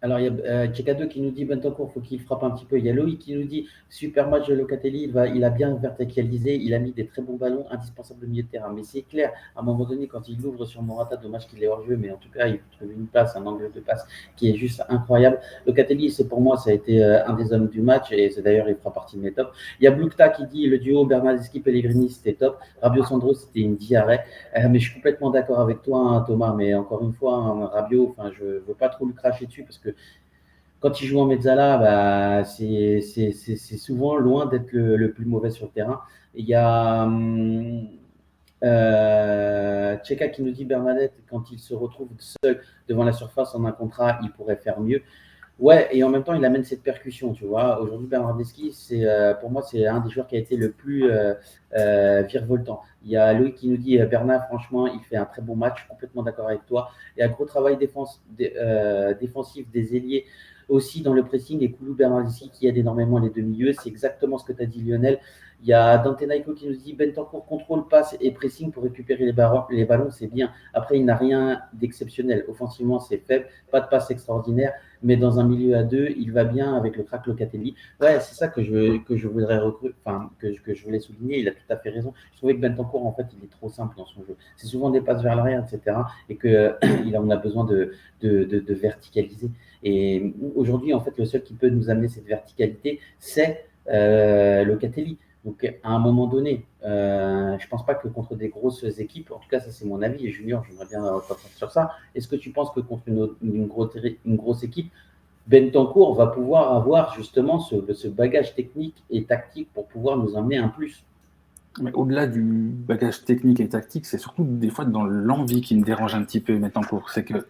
Alors, il y a Tchekado qui nous dit Bentancur, il faut qu'il frappe un petit peu. Il y a Loïc qui nous dit super match de Locatelli, il a bien verticalisé, il a mis des très bons ballons, indispensables au milieu de terrain. Mais c'est clair, à un moment donné, quand il ouvre sur Morata, dommage qu'il est hors jeu, mais en tout cas, il trouve une passe, un angle de passe qui est juste incroyable. Locatelli, pour moi, ça a été un des hommes du match et d'ailleurs, il fera partie de mes tops. Il y a Blukta qui dit le duo Bernardeschi-Pellegrini, c'était top. Rabiot Sandro, c'était une diarrhée. Mais je suis complètement d'accord avec toi, hein, Thomas. Mais encore une fois, Rabiot, je ne veux pas trop lui cracher dessus parce que quand il joue en mezzala, c'est souvent loin d'être le plus mauvais sur le terrain. Il y a Tcheka qui nous dit Bernadette, quand il se retrouve seul devant la surface en un contrat, il pourrait faire mieux. Ouais, et en même temps, il amène cette percussion, tu vois. Aujourd'hui, Bernardeschi, pour moi, c'est un des joueurs qui a été le plus virevoltant. Il y a Loïc qui nous dit Bernard, franchement, il fait un très bon match, complètement d'accord avec toi. Il y a un gros travail défensif des ailiers aussi dans le pressing et Koulou Bernardeschi qui aide énormément les deux milieux. C'est exactement ce que tu as dit, Lionel. Il y a Dante Naiko qui nous dit Bentancur contrôle, passe et pressing pour récupérer les ballons, c'est bien. Après, il n'a rien d'exceptionnel. Offensivement, c'est faible, pas de passe extraordinaire, mais dans un milieu à deux, il va bien avec le crack Locatelli. Ouais, c'est ça que je voudrais que je voulais souligner. Il a tout à fait raison. Je trouvais que Bentancur, en fait, il est trop simple dans son jeu. C'est souvent des passes vers l'arrière, etc. Et qu'il en a besoin de verticaliser. Et aujourd'hui, en fait, le seul qui peut nous amener cette verticalité, c'est Locatelli. Donc, à un moment donné, je ne pense pas que contre des grosses équipes, en tout cas, ça c'est mon avis, et Junior, j'aimerais bien repartir sur ça. Est-ce que tu penses que contre une grosse équipe, Bentancur va pouvoir avoir justement ce bagage technique et tactique pour pouvoir nous emmener un plus? Mais au-delà du bagage technique et tactique, c'est surtout des fois dans l'envie qui me dérange un petit peu Bentancur. C'est que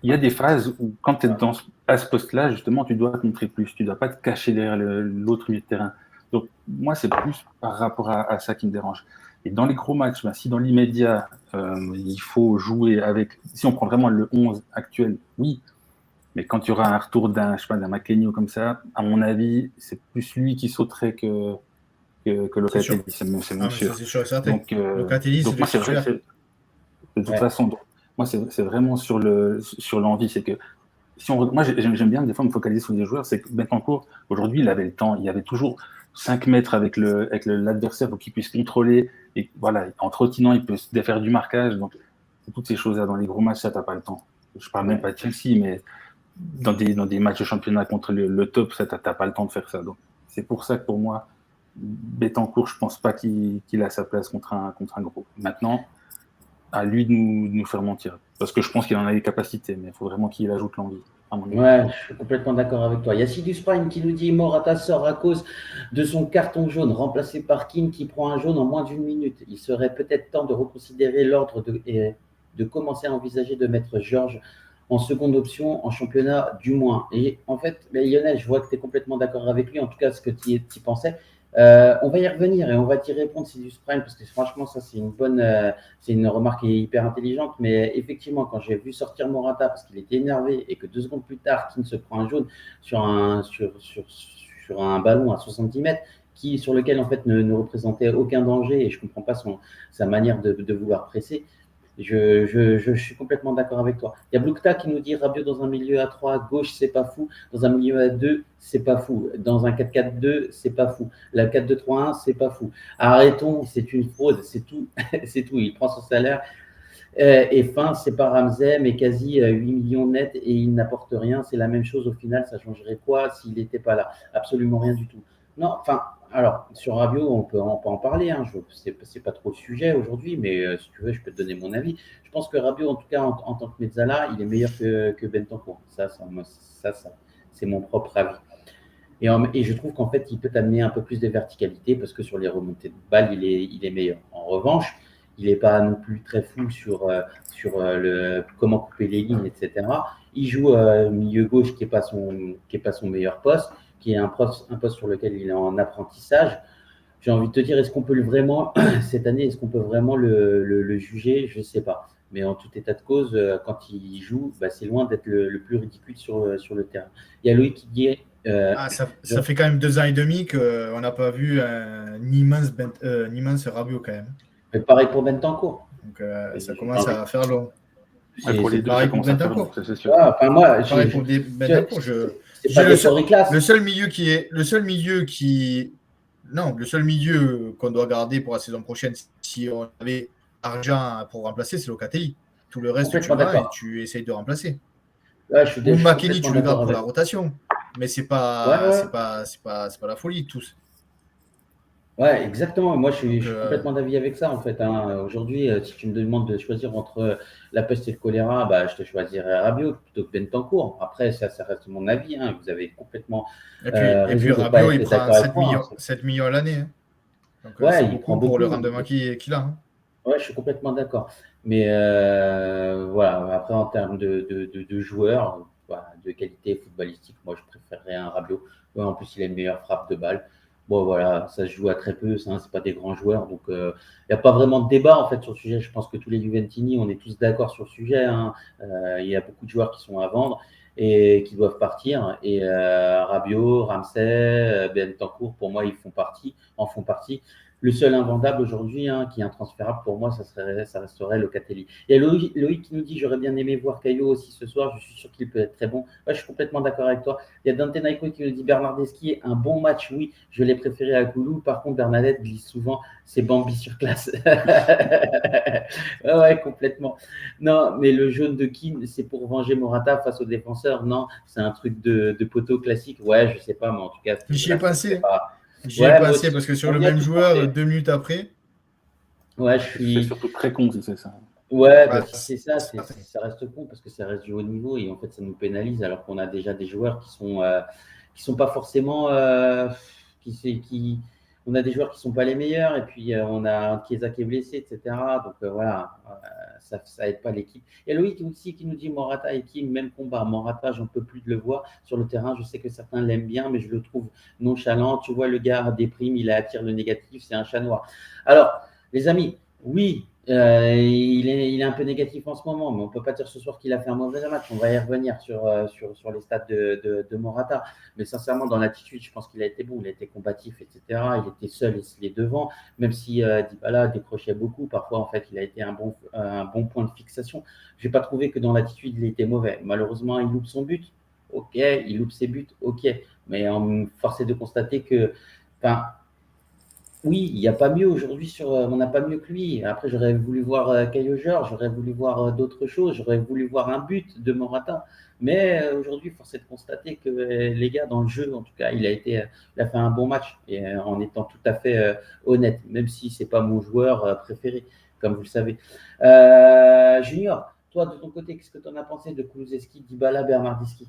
il y a des phases où, quand tu es à ce poste-là, justement, tu dois te montrer plus. Tu ne dois pas te cacher derrière l'autre milieu de terrain. Donc, moi, c'est plus par rapport à ça qui me dérange. Et dans les gros matchs, si dans l'immédiat, il faut jouer avec. Si on prend vraiment le 11 actuel, oui. Mais quand il y aura un retour d'un Makenio comme ça, à mon avis, c'est plus lui qui sauterait que Locatelli. C'est mon sûr. C'est sûr et certain. Donc, Locatelli, c'est moi, c'est vrai. De toute façon, moi, c'est vraiment sur l'envie. C'est que moi, j'aime bien des fois me focaliser sur des joueurs. C'est que Bentancur, aujourd'hui, il avait le temps. Il y avait toujours 5 mètres avec l'adversaire pour qu'il puisse contrôler. Et voilà, en trottinant, il peut se défaire du marquage. Donc, c'est toutes ces choses-là. Dans les gros matchs, ça, t'as pas le temps. Je parle même pas de Chelsea, mais dans des matchs de championnat contre le top, ça, t'as pas le temps de faire ça. Donc, c'est pour ça que pour moi, Bentancur, je pense pas qu'il a sa place contre un gros. Maintenant, à lui de nous faire mentir. Parce que je pense qu'il en a les capacités, mais il faut vraiment qu'il ajoute l'envie. Ouais, je suis complètement d'accord avec toi. Il y a Sidus Prime qui nous dit Morata sort à cause de son carton jaune, remplacé par Keane qui prend un jaune en moins d'une minute. Il serait peut-être temps de reconsidérer l'ordre et de commencer à envisager de mettre Georges en seconde option en championnat du moins. Et en fait, Lionel, je vois que tu es complètement d'accord avec lui, en tout cas ce que tu y pensais. On va y revenir et on va t'y répondre, Sidus Prime, parce que franchement, ça c'est c'est une remarque hyper intelligente. Mais effectivement, quand j'ai vu sortir Morata parce qu'il était énervé et que 2 secondes plus tard, Keane se prend un jaune sur un ballon à 70 mètres, sur lequel en fait ne représentait aucun danger, et je comprends pas sa manière de vouloir presser. Je suis complètement d'accord avec toi. Il y a Blukta qui nous dit Rabiot dans un milieu à 3 à gauche, c'est pas fou. Dans un milieu à 2, c'est pas fou. Dans un 4-4-2, c'est pas fou. La 4-2-3-1, c'est pas fou. Arrêtons, c'est une fraude, c'est tout. C'est tout. Il prend son salaire. Et fin, c'est pas Ramsey, mais quasi 8 millions net et il n'apporte rien. C'est la même chose au final. Ça changerait quoi s'il n'était pas là? Absolument rien du tout. Non, enfin, alors, sur Rabiot, on peut en parler. Hein. C'est pas trop le sujet aujourd'hui, mais si tu veux, je peux te donner mon avis. Je pense que Rabiot, en tout cas, en tant que mezzala, il est meilleur que Bentancur. Ça c'est mon propre avis. Et je trouve qu'en fait, il peut amener un peu plus de verticalité parce que sur les remontées de balles, il est meilleur. En revanche, il n'est pas non plus très fou sur comment couper les lignes, etc. Il joue milieu gauche qui n'est pas son meilleur poste, qui est un poste sur lequel il est en apprentissage. J'ai envie de te dire, est-ce qu'on peut vraiment, cette année, est-ce qu'on peut vraiment le juger? Je ne sais pas. Mais en tout état de cause, quand il joue, c'est loin d'être le plus ridicule sur le terrain. Il y a Loïc qui dit… ça fait quand même 2 ans et demi qu'on n'a pas vu un immense Rabiot quand même. Mais pareil pour Bentancur. Donc ça commence à faire long. Pour les deux, ça commence à faire long, c'est sûr. Moi, pareil pour Bentancur, c'est pas le seul milieu qu'on doit garder pour la saison prochaine, si on avait argent pour remplacer, c'est Locatelli. Tout le reste, tu vas et tu essayes de remplacer. Ouais, Ou Makeni, tu le gardes pour la rotation. Mais c'est pas la folie, tous. Ouais, exactement. Moi, je suis complètement d'avis avec ça, en fait. Hein. Aujourd'hui, si tu me demandes de choisir entre la peste et le choléra, je te choisirais Rabiot plutôt que Bentancur. Après, ça reste mon avis. Hein. Vous avez complètement. Et puis Rabiot, il prend 7 millions à l'année. Hein. Donc, c'est beaucoup pour le rendement qu'il a. Hein. Ouais, je suis complètement d'accord. Mais voilà, après, en termes de joueurs, de qualité footballistique, moi, je préférerais un Rabiot. Ouais, en plus, il a une meilleure frappe de balle. Bon, voilà, ça se joue à très peu, ça, hein, c'est pas des grands joueurs. Donc, il n'y a pas vraiment de débat en fait sur le sujet. Je pense que tous les Juventini, on est tous d'accord sur le sujet, hein. Il y a beaucoup de joueurs qui sont à vendre et qui doivent partir. Et Rabiot, Ramsey, Bentancur, pour moi, en font partie. Le seul invendable aujourd'hui, hein, qui est intransférable pour moi, ça resterait Locatelli. Il y a Loïc qui nous dit: j'aurais bien aimé voir Caillot aussi ce soir, je suis sûr qu'il peut être très bon. Ouais, je suis complètement d'accord avec toi. Il y a Dante Naiko qui nous dit: Bernardeschi, un bon match, oui, je l'ai préféré à Koulou. Par contre, Bernadette glisse souvent, c'est Bambi sur classe. Ouais, complètement. Non, mais le jaune de Keane, c'est pour venger Morata face aux défenseurs. Non, c'est un truc de poteau classique. Ouais, je sais pas, mais en tout cas, J'y ai pensé. pas. J'y ai Ouais, moi pensé aussi. parce que sur On le y a même tous joueur, pensé. 2 minutes après, Ouais, C'est surtout très con si c'est ça. Ouais, bah, bah, si c'est ça, ça reste con parce que ça reste du haut niveau et en fait, ça nous pénalise alors qu'on a déjà des joueurs qui sont pas forcément, on a des joueurs qui sont pas les meilleurs et puis on a Chiesa qui est blessé, etc. Donc voilà, ça aide pas l'équipe. Il y a Loïc aussi qui nous dit Morata et Kim, même combat. Morata, j'en peux plus de le voir sur le terrain. Je sais que certains l'aiment bien, mais je le trouve nonchalant. Tu vois, le gars déprime, il attire le négatif, c'est un chat noir. Alors, les amis, oui, il est un peu négatif en ce moment, mais on ne peut pas dire ce soir qu'il a fait un mauvais match. On va y revenir sur les stats de Morata. Mais sincèrement, dans l'attitude, je pense qu'il a été bon. Il a été combatif, etc. Il était seul et il est devant. Même si Dybala décrochait beaucoup, parfois, en fait, il a été un bon point de fixation. Je n'ai pas trouvé que dans l'attitude, il était mauvais. Malheureusement, il loupe son but. OK, il loupe ses buts. OK. Mais force est de constater que. Enfin, oui, il n'y a pas mieux aujourd'hui on n'a pas mieux que lui. Après, j'aurais voulu voir Caio Jorge, j'aurais voulu voir d'autres choses, j'aurais voulu voir un but de Morata. Mais aujourd'hui, force est de constater que les gars, dans le jeu, en tout cas, il a fait un bon match et en étant tout à fait honnête, même si c'est pas mon joueur préféré, comme vous le savez. Junior, toi, de ton côté, qu'est-ce que tu en as pensé de Kulusevski, Dybala, Bernardeschi?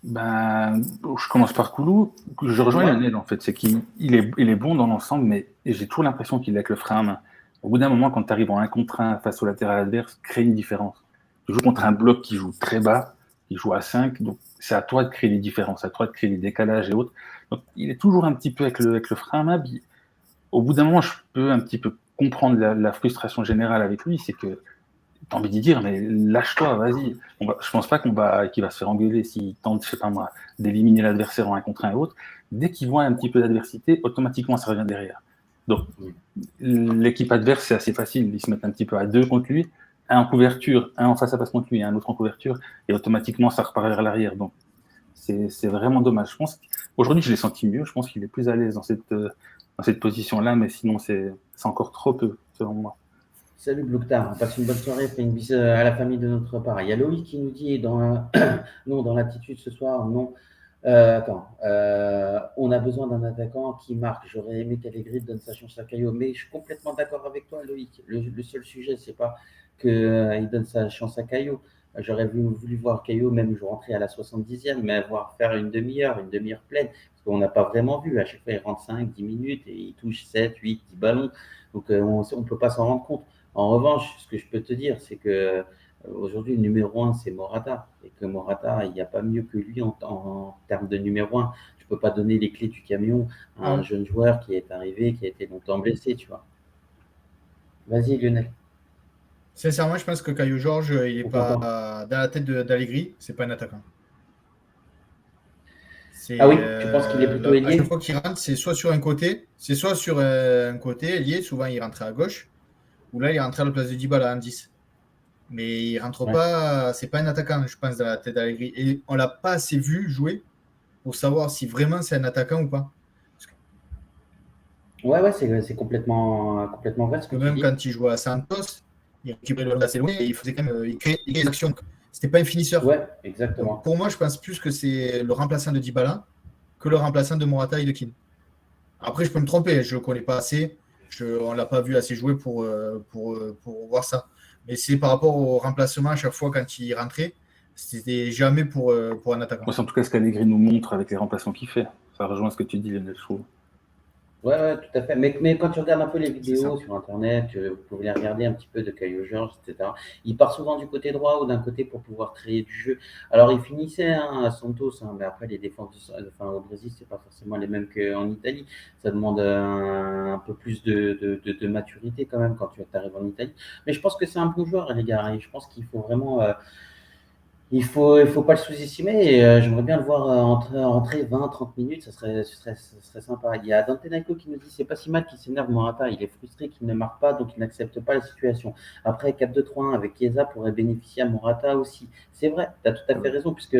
Ben, je commence par Koulou. Je rejoins Ouais, Lionel, en fait. C'est qu'il est bon dans l'ensemble, mais j'ai toujours l'impression qu'il a que le frein à main. Au bout d'un moment, quand tu arrives en 1 contre 1 face au latéral adverse, crée une différence. Tu joues contre un bloc qui joue très bas, qui joue à 5, donc c'est à toi de créer les différences, à toi de créer les décalages et autres. Donc, il est toujours un petit peu avec le frein à main. Puis, au bout d'un moment, je peux un petit peu comprendre la frustration générale avec lui, c'est que t'as envie d'y dire, mais lâche-toi, vas-y. Je pense pas qu'il va se faire engueuler s'il tente, je sais pas moi, d'éliminer l'adversaire en 1 contre 1 et autres. Dès qu'il voit un petit peu d'adversité, automatiquement, ça revient derrière. Donc, l'équipe adverse, c'est assez facile. Ils se mettent un petit peu à 2 contre lui, un en couverture, un en face à face contre lui et un autre en couverture, et automatiquement, ça repart vers l'arrière. Donc, c'est vraiment dommage. Je pense qu'aujourd'hui, je l'ai senti mieux. Je pense qu'il est plus à l'aise dans cette position-là, mais sinon, c'est encore trop peu, selon moi. Salut Blouktar, passe une bonne soirée, fais une bise à la famille de notre part. Il y a Loïc qui nous dit non, dans l'attitude ce soir, non. On a besoin d'un attaquant qui marque. J'aurais aimé qu'Allegri donne sa chance à Caio, mais je suis complètement d'accord avec toi, Loïc. Le seul sujet, c'est pas qu'il donne sa chance à Caio. J'aurais voulu voir Caio même rentrer à la 70e, mais voir faire une demi-heure pleine, parce qu'on n'a pas vraiment vu. À chaque fois, il rentre 5, 10 minutes et il touche 7, 8, 10 ballons. Donc, on ne peut pas s'en rendre compte. En revanche, ce que je peux te dire, c'est que aujourd'hui, le numéro 1, c'est Morata. Et que Morata, il n'y a pas mieux que lui en termes de numéro 1. Tu ne peux pas donner les clés du camion à un jeune joueur qui est arrivé, qui a été longtemps blessé, tu vois. Vas-y, Lionel. sincèrement, je pense que Caio Jorge, il n'est On pas t'entend. dans la tête d'Allegri, c'est pas un attaquant. Ah C'est oui, tu penses qu'il est plutôt à chaque ailier? fois qu'il rentre, c'est soit sur un côté, un côté lié, souvent il rentrait à gauche, ou là il rentrait à la place de Dybala en 10. Mais il rentre Ouais. pas, c'est pas un attaquant, je pense, dans la tête d'Allegri. Et on l'a pas assez vu jouer pour savoir si vraiment c'est un attaquant ou pas. Ouais, c'est complètement vrai ce Parce que que tu même dis. quand il jouait à Santos, il récupérait le ballon assez loin et il faisait quand même, il créait des actions. C'était pas un finisseur. Ouais, Donc exactement. pour moi, je pense plus que c'est le remplaçant de Dybala que le remplaçant de Morata et de Keane. Après, je peux me tromper, je ne connais pas assez. On ne l'a pas vu assez jouer pour voir ça. Mais c'est par rapport au remplacement à chaque fois quand il rentrait, c'était jamais pour un attaquant. Moi, c'est en tout cas ce qu'Allegri nous montre avec les remplacements qu'il fait. Ça rejoint ce que tu dis, Lionel, je trouve. Ouais, tout à fait. Mais quand tu regardes un peu les C'est ça. vidéos sur Internet, vous pouvez les regarder un petit peu de Caio Georges, etc. Il part souvent du côté droit ou d'un côté pour pouvoir créer du jeu. Alors, il finissait à Santos, mais après, les défenses au Brésil, c'est pas forcément les mêmes qu'en Italie. Ça demande un peu plus de maturité quand même quand tu arrives en Italie. Mais je pense que c'est un bon joueur, les gars. Et je pense qu'il faut vraiment. Il faut pas le sous-estimer et j'aimerais bien le voir rentrer 20-30 minutes, ça serait sympa. Il y a Dante Naiko qui nous dit c'est pas si mal qu'il s'énerve Morata, il est frustré qu'il ne marque pas donc il n'accepte pas la situation. Après 4-2-3-1 avec Chiesa pourrait bénéficier à Morata aussi. C'est vrai, tu as tout à fait raison puisque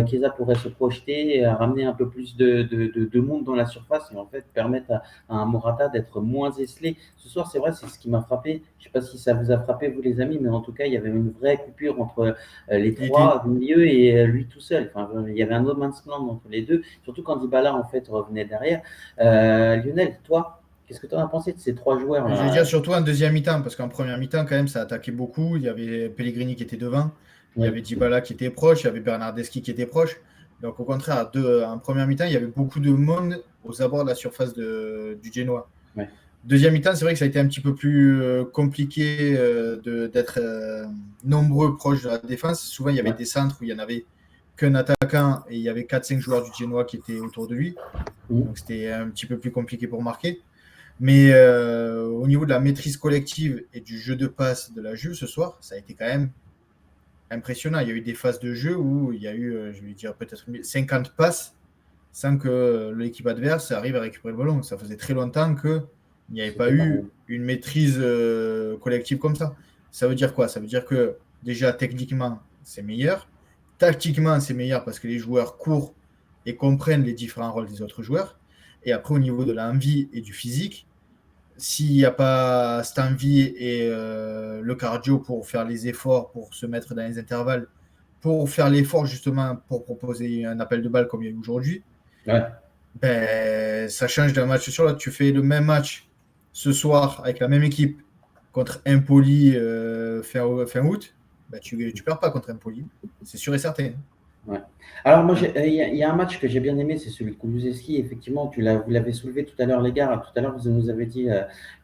Chiesa pourrait se projeter, ramener un peu plus de monde dans la surface et en fait permettre à un Morata d'être moins esselé. Ce soir, c'est vrai, c'est ce qui m'a frappé. Je ne sais pas si ça vous a frappé, vous les amis, mais en tout cas, il y avait une vraie coupure entre les Il était, trois au milieu et lui tout seul. Enfin, il y avait un no man's land entre les deux, surtout quand Dybala en fait revenait derrière. Lionel, toi, qu'est-ce que tu en as pensé de ces trois joueurs je veux dire là? surtout en deuxième mi-temps, parce qu'en première mi-temps, quand même, ça attaquait beaucoup. Il y avait Pellegrini qui était devant, il y Oui, avait Dybala qui était proche, il y avait Bernardeschi qui était proche. Donc au contraire, en première mi-temps, il y avait beaucoup de monde aux abords de la surface du Genoa. oui, Deuxième mi-temps, c'est vrai que ça a été un petit peu plus compliqué d'être nombreux proches de la défense. Souvent, il y avait ouais. des centres où il n'y en avait qu'un attaquant et il y avait 4-5 joueurs du Genoa qui étaient autour de lui. Mm. Donc c'était un petit peu plus compliqué pour marquer. Mais au niveau de la maîtrise collective et du jeu de passe de la Juve ce soir, ça a été quand même impressionnant. Il y a eu des phases de jeu où il y a eu, je vais dire, peut-être 50 passes sans que l'équipe adverse arrive à récupérer le ballon. Ça faisait très longtemps qu'il n'y avait pas C'était pareil. eu une maîtrise collective comme ça. Ça veut dire quoi? Ça veut dire que déjà techniquement, c'est meilleur. Tactiquement, c'est meilleur parce que les joueurs courent et comprennent les différents rôles des autres joueurs. Et après, au niveau de l'envie et du physique, s'il n'y a pas cette envie et le cardio pour faire les efforts, pour se mettre dans les intervalles, pour faire l'effort justement pour proposer un appel de balle comme il y a eu aujourd'hui, Ouais. ben, ça change d'un match sur l'autre. Tu fais le même match ce soir avec la même équipe contre Empoli fin août, ben, tu ne perds pas contre Empoli. C'est sûr et certain. Ouais. Alors moi, il y a un match que j'ai bien aimé, c'est celui de Kulusevski. Effectivement, vous l'avez soulevé tout à l'heure, les gars. Tout à l'heure, vous nous avez dit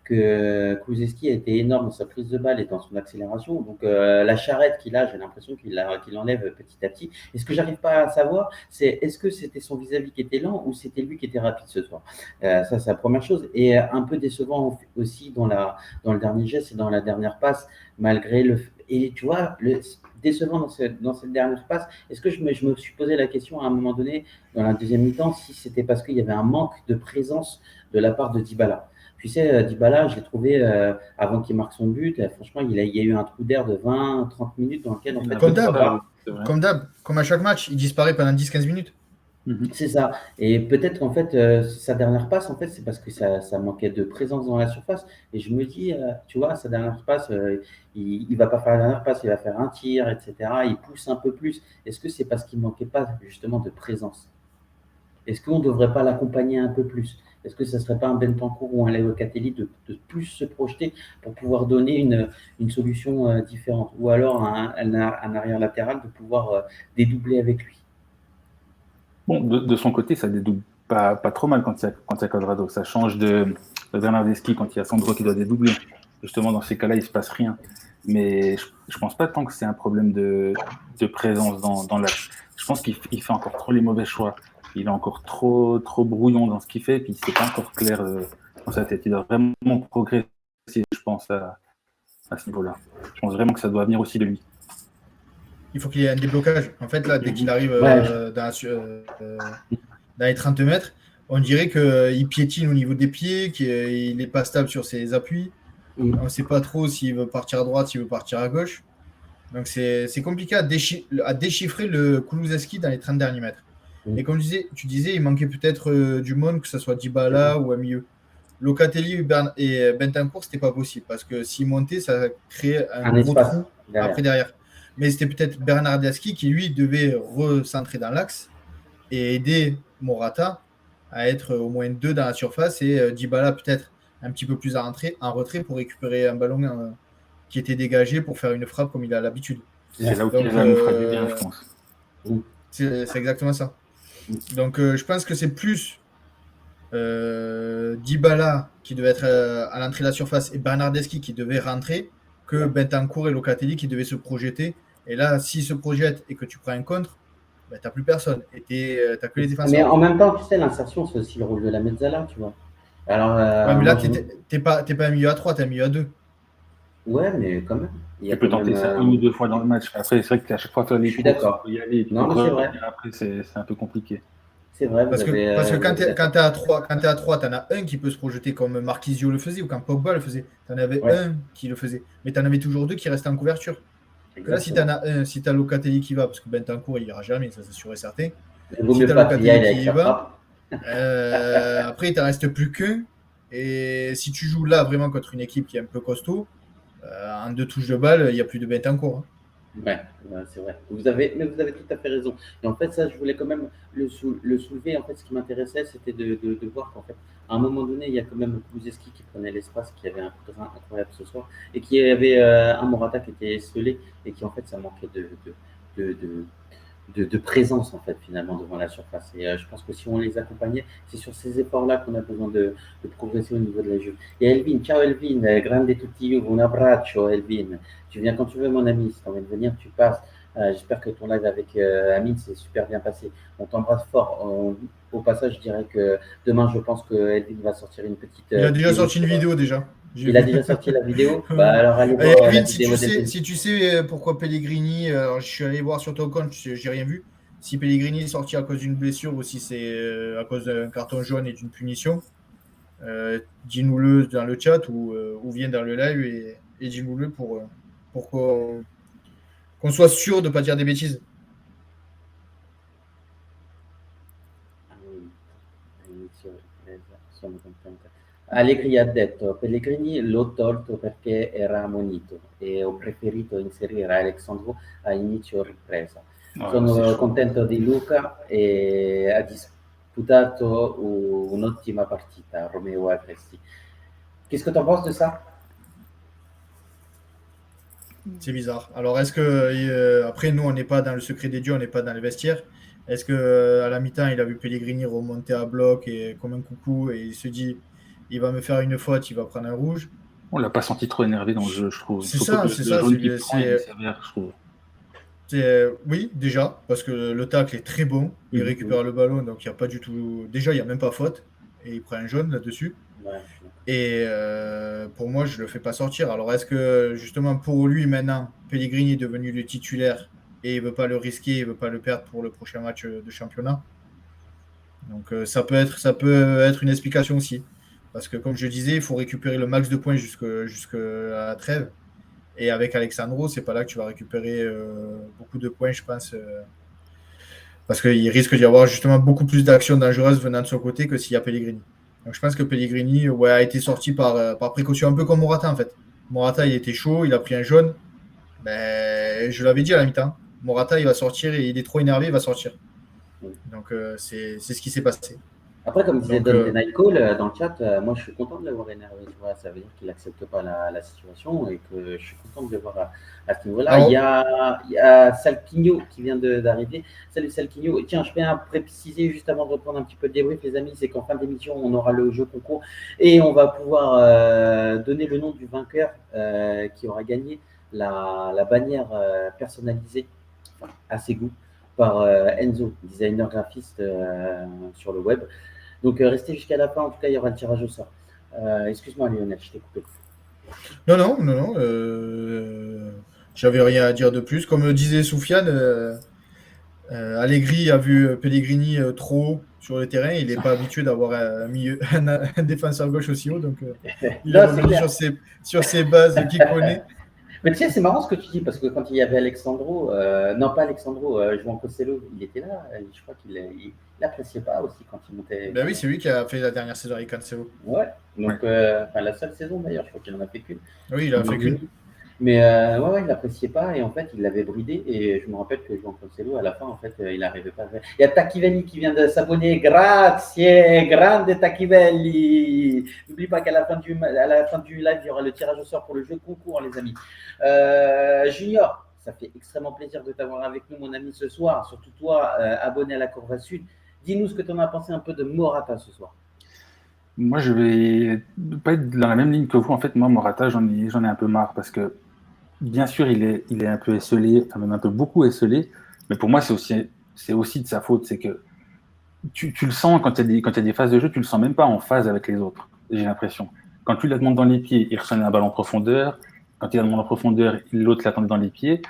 que Kulusevski a été énorme dans sa prise de balle et dans son accélération. Donc la charrette qu'il a, j'ai l'impression qu'il enlève petit à petit. Et ce que j'arrive pas à savoir, c'est est-ce que c'était son vis-à-vis qui était lent ou c'était lui qui était rapide ce soir. Ça, c'est la première chose. Et un peu décevant aussi dans le dernier geste et dans la dernière passe, malgré le. Et tu vois, décevant dans cette dernière passe. Est-ce que je me suis posé la question à un moment donné, dans la deuxième mi-temps, si c'était parce qu'il y avait un manque de présence de la part de Dybala. Tu sais, Dybala, je l'ai trouvé, avant qu'il marque son but, franchement, il y a eu un trou d'air de 20-30 minutes dans lequel, en Il a fait, un je peu ne Comme le vois d'hab, disparu, pas. c'est vrai. comme à chaque match, il disparaît pendant 10-15 minutes. C'est ça. Et peut-être qu'en fait, sa dernière passe, en fait, c'est parce que ça manquait de présence dans la surface. Et je me dis, tu vois, sa dernière passe, il va pas faire la dernière passe, il va faire un tir, etc. Il pousse un peu plus. Est-ce que c'est parce qu'il manquait pas justement de présence? Est-ce qu'on ne devrait pas l'accompagner un peu plus? Est-ce que ça ne serait pas un Bentancur ou un Lewandowski de plus se projeter pour pouvoir donner une solution différente? Ou alors un arrière latéral de pouvoir dédoubler avec lui? Bon, de son côté, ça dédouble pas trop mal quand il y a Cuadrado. Ça change de Bernardeschi quand il y a Sandro qui doit dédoubler. Justement, dans ces cas-là, il ne se passe rien. Mais je ne pense pas tant que c'est un problème de présence dans l'axe. Je pense qu'il fait encore trop les mauvais choix. Il est encore trop brouillon dans ce qu'il fait, puis c'est pas encore clair dans sa tête. Il doit vraiment progresser, je pense, à ce niveau-là. Je pense vraiment que ça doit venir aussi de lui. Il faut qu'il y ait un déblocage. En fait, là, dès qu'il arrive Ouais, dans les 30 mètres, on dirait qu'il piétine au niveau des pieds, qu'il n'est pas stable sur ses appuis. On ne sait pas trop s'il veut partir à droite, s'il veut partir à gauche. Donc, c'est compliqué à déchiffrer le Kulusevski dans les 30 derniers mètres. Et comme tu disais, il manquait peut-être du monde, que ce soit Dybala ou un milieu. Locatelli et Bentancur, ce n'était pas possible parce que s'il montait, ça créait un un gros espace trou derrière. après derrière. Mais c'était peut-être Bernardeschi qui, lui, devait recentrer dans l'axe et aider Morata à être au moins deux dans la surface et Dybala peut-être un petit peu plus en retrait pour récupérer un ballon qui était dégagé pour faire une frappe comme il a l'habitude. C'est là où Donc, Chiesa nous fera du bien, je pense. c'est exactement ça. Donc, je pense que c'est plus Dybala qui devait être à l'entrée de la surface et Bernardeschi qui devait rentrer que Bentancur et Locatelli qui devaient se projeter. Et là, s'ils se projettent et que tu prends un contre, ben, tu n'as plus personne. Et tu n'as que les Mais défenseurs. en même temps, tu sais, l'insertion, c'est aussi le rôle de la mezzala, tu vois. Alors, Ouais, mais là, moi, tu n'es pas un milieu à 3, tu es un milieu à 2. ouais, mais quand même. Il y a Tu peux quand tenter même. ça une ou deux fois dans le match. Après, c'est vrai qu'à chaque fois, tu as Je les suis courses, tu d'accord. peux y aller, tu peux Non, mais c'est vrai. revenir après, c'est un peu compliqué. C'est vrai, Parce que vous quand tu avez es, d'accord. à 3, tu en as un qui peut se projeter comme Marquisio le faisait ou quand Pogba le faisait. Tu en avais Ouais, un qui le faisait. Mais tu en avais toujours deux qui restaient en couverture. Que là, si tu en exactement. as un, si tu as Locatelli qui va, parce que Bentancur, il ira jamais, ça c'est sûr et certain. Il vaut Si mieux tu as pas qu'il y aille Locatelli avec qui y sa va, frappe. après, il t'en reste plus qu'un. Et si tu joues là vraiment contre une équipe qui est un peu costaud, en 2 touches de balle, il n'y a plus de Bentancur. Hein. Ouais, ouais, c'est vrai. Mais vous avez tout à fait raison. Et en fait, ça, je voulais quand même le soulever. En fait, ce qui m'intéressait, c'était de voir qu'en fait, à un moment donné, il y a quand même Kulusevski qui prenait l'espace, qui avait un terrain incroyable ce soir, et qui avait un Morata qui était esselé, et qui en fait, ça manquait de, de, de présence en fait finalement devant la surface. Et je pense que si on les accompagnait, c'est sur ces efforts-là qu'on a besoin de progresser au niveau de la jeu. Et Elvin, ciao Elvin, grande tutti, un abbraccio Elvin. Tu viens quand tu veux mon ami, si tu as envie de venir, tu passes. J'espère que ton live avec Amine s'est super bien passé. On t'embrasse fort. Au passage, je dirais que demain, je pense que Elvin va sortir une petite Il a déjà vidéo sorti une sur. vidéo déjà. J'ai Il a vu. déjà sorti la vidéo. Bah Ouais. alors allez Et voir la Elvin, vidéo d'Elvin. si tu sais pourquoi Pellegrini, alors je suis allé voir sur ton compte, j'ai rien vu. Si Pellegrini est sorti à cause d'une blessure ou si c'est à cause d'un carton jaune et d'une punition, dis-nous-le dans le chat ou viens dans le live et dis-nous-le pour qu'on soit sûr de ne pas dire des bêtises. Sono contenta. Allegri ha detto Pellegrini l'ho tolto perché era ammonito e ho preferito inserire Alexandro a inizio ripresa. Ouais, c'est Sono chaud. contento di Luca e ha disputato un'ottima partita, Romeo Agresti. Qu'est-ce que tu en penses de ça? C'est bizarre. Alors, est-ce que, après, nous, on n'est pas dans le secret des dieux, on n'est pas dans les vestiaires. Est-ce que à la mi-temps, il a vu Pellegrini remonter à bloc et comme un coucou et il se dit, il va me faire une faute, il va prendre un rouge. On l'a pas senti trop énervé dans le jeu, je trouve. C'est Surtout que ça, c'est le ça. jaune qu'il prend, il est sévère, je trouve. Oui, déjà, parce que le tacle est très bon. Il récupère le ballon, donc il n'y a pas du tout. Déjà, il n'y a même pas faute. Et il prend un jaune là-dessus. Ouais. Et pour moi, je ne le fais pas sortir. Alors, est-ce que justement pour lui maintenant, Pellegrini est devenu le titulaire et il ne veut pas le risquer, il ne veut pas le perdre pour le prochain match de championnat? Donc, ça peut être une explication aussi. Parce que comme je disais, il faut récupérer le max de points jusqu'à la trêve. Et avec Alexandro, c'est pas là que tu vas récupérer beaucoup de points, je pense. Parce qu'il risque d'y avoir justement beaucoup plus d'actions dangereuses venant de son côté que s'il y a Pellegrini. Donc je pense que Pellegrini a été sorti par précaution, un peu comme Morata en fait. Morata, il était chaud, il a pris un jaune. Ben, je l'avais dit à la mi-temps. Morata, il va sortir et il est trop énervé, il va sortir. Donc c'est ce qui s'est passé. Après, comme disait Donc, Don Tenaycall dans le chat, moi je suis content de l'avoir énervé, tu vois, ça veut dire qu'il n'accepte pas la situation et que je suis content de le voir à ce niveau-là. alors, Il y a Salquinho qui vient d'arriver. Salut Salquinho. Tiens, je tiens à préciser juste avant de reprendre un petit peu le débrief, les amis, c'est qu'en fin d'émission, on aura le jeu concours et on va pouvoir donner le nom du vainqueur qui aura gagné la bannière personnalisée à ses goûts par Enzo, designer graphiste sur le web. Donc, restez jusqu'à la fin. En tout cas, il y aura le tirage au sort. Excuse-moi, Lionel, je t'ai coupé. non. J'avais rien à dire de plus. Comme disait Soufiane, Allegri a vu Pellegrini trop haut sur le terrain. Il n'est pas habitué d'avoir un défenseur gauche aussi haut. Donc, il est Non, c'est revenu clair. sur ses bases qu'il connaît. Mais tu sais, c'est marrant ce que tu dis, parce que quand il y avait Alexandro, non pas Alexandro, João Costello, il était là. Je crois qu'il n'appréciait pas aussi quand il montait. Ben oui, c'est lui qui a fait la dernière saison avec Cancelo. Ouais, donc la seule saison d'ailleurs, je crois qu'il en a fait qu'une. Oui, il a fait qu'une. Mais ouais, il l'appréciait pas et en fait, il l'avait bridé. Et je me rappelle que João Cancelo, à la fin, en fait, il n'arrivait pas à faire. Il y a Takivelli qui vient de s'abonner. Grazie, grande Takivelli. N'oublie pas qu'à la fin du live, il y aura le tirage au sort pour le jeu concours, les amis. Junior, ça fait extrêmement plaisir de t'avoir avec nous, mon ami, ce soir. Surtout toi, abonné à la Courva Sud. Dis-nous ce que tu en as pensé un peu de Morata ce soir. Moi, je vais pas être dans la même ligne que vous. En fait, moi, Morata, j'en ai un peu marre parce que, bien sûr, il est un peu esselé, enfin, même un peu beaucoup esselé, mais pour moi, c'est aussi de sa faute. C'est que tu le sens quand il y a des phases de jeu, tu le sens même pas en phase avec les autres, j'ai l'impression. Quand tu la demandes dans les pieds, il reçoit un ballon en profondeur. Quand il la demande en profondeur, l'autre l'attend dans les pieds.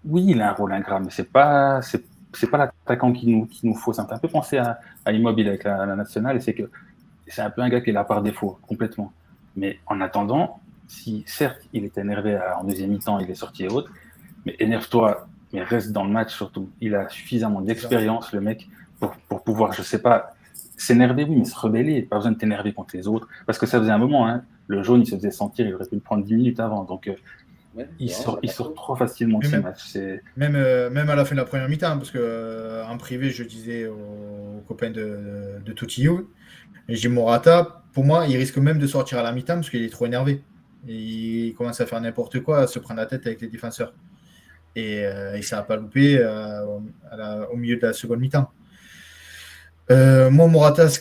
Oui, il a un rôle ingrat, mais c'est pas l'attaquant qui nous faut. Ça me fait un peu penser à Immobile avec la nationale, et c'est un peu un gars qui est là par défaut, complètement. Mais en attendant, si certes il est énervé en deuxième mi-temps, il est sorti et autres, mais énerve-toi, mais reste dans le match surtout. Il a suffisamment d'expérience, le mec, pour pouvoir, je sais pas, s'énerver, oui, mais se rebeller. Pas besoin de t'énerver contre les autres, parce que ça faisait un moment, hein. Le jaune, il se faisait sentir, il aurait pu le prendre 10 minutes avant. Donc, Ouais, il c'est sort, vrai, il t'as pas sort tort. trop facilement de Mais ces même, matchs. même à la fin de la première mi-temps, parce que en privé, je disais aux copains de Totillou, et j'ai Morata, pour moi, il risque même de sortir à la mi-temps parce qu'il est trop énervé. Et il commence à faire n'importe quoi, à se prendre la tête avec les défenseurs. Et ça n'a pas loupé au milieu de la seconde mi-temps. Moi, Morata, ce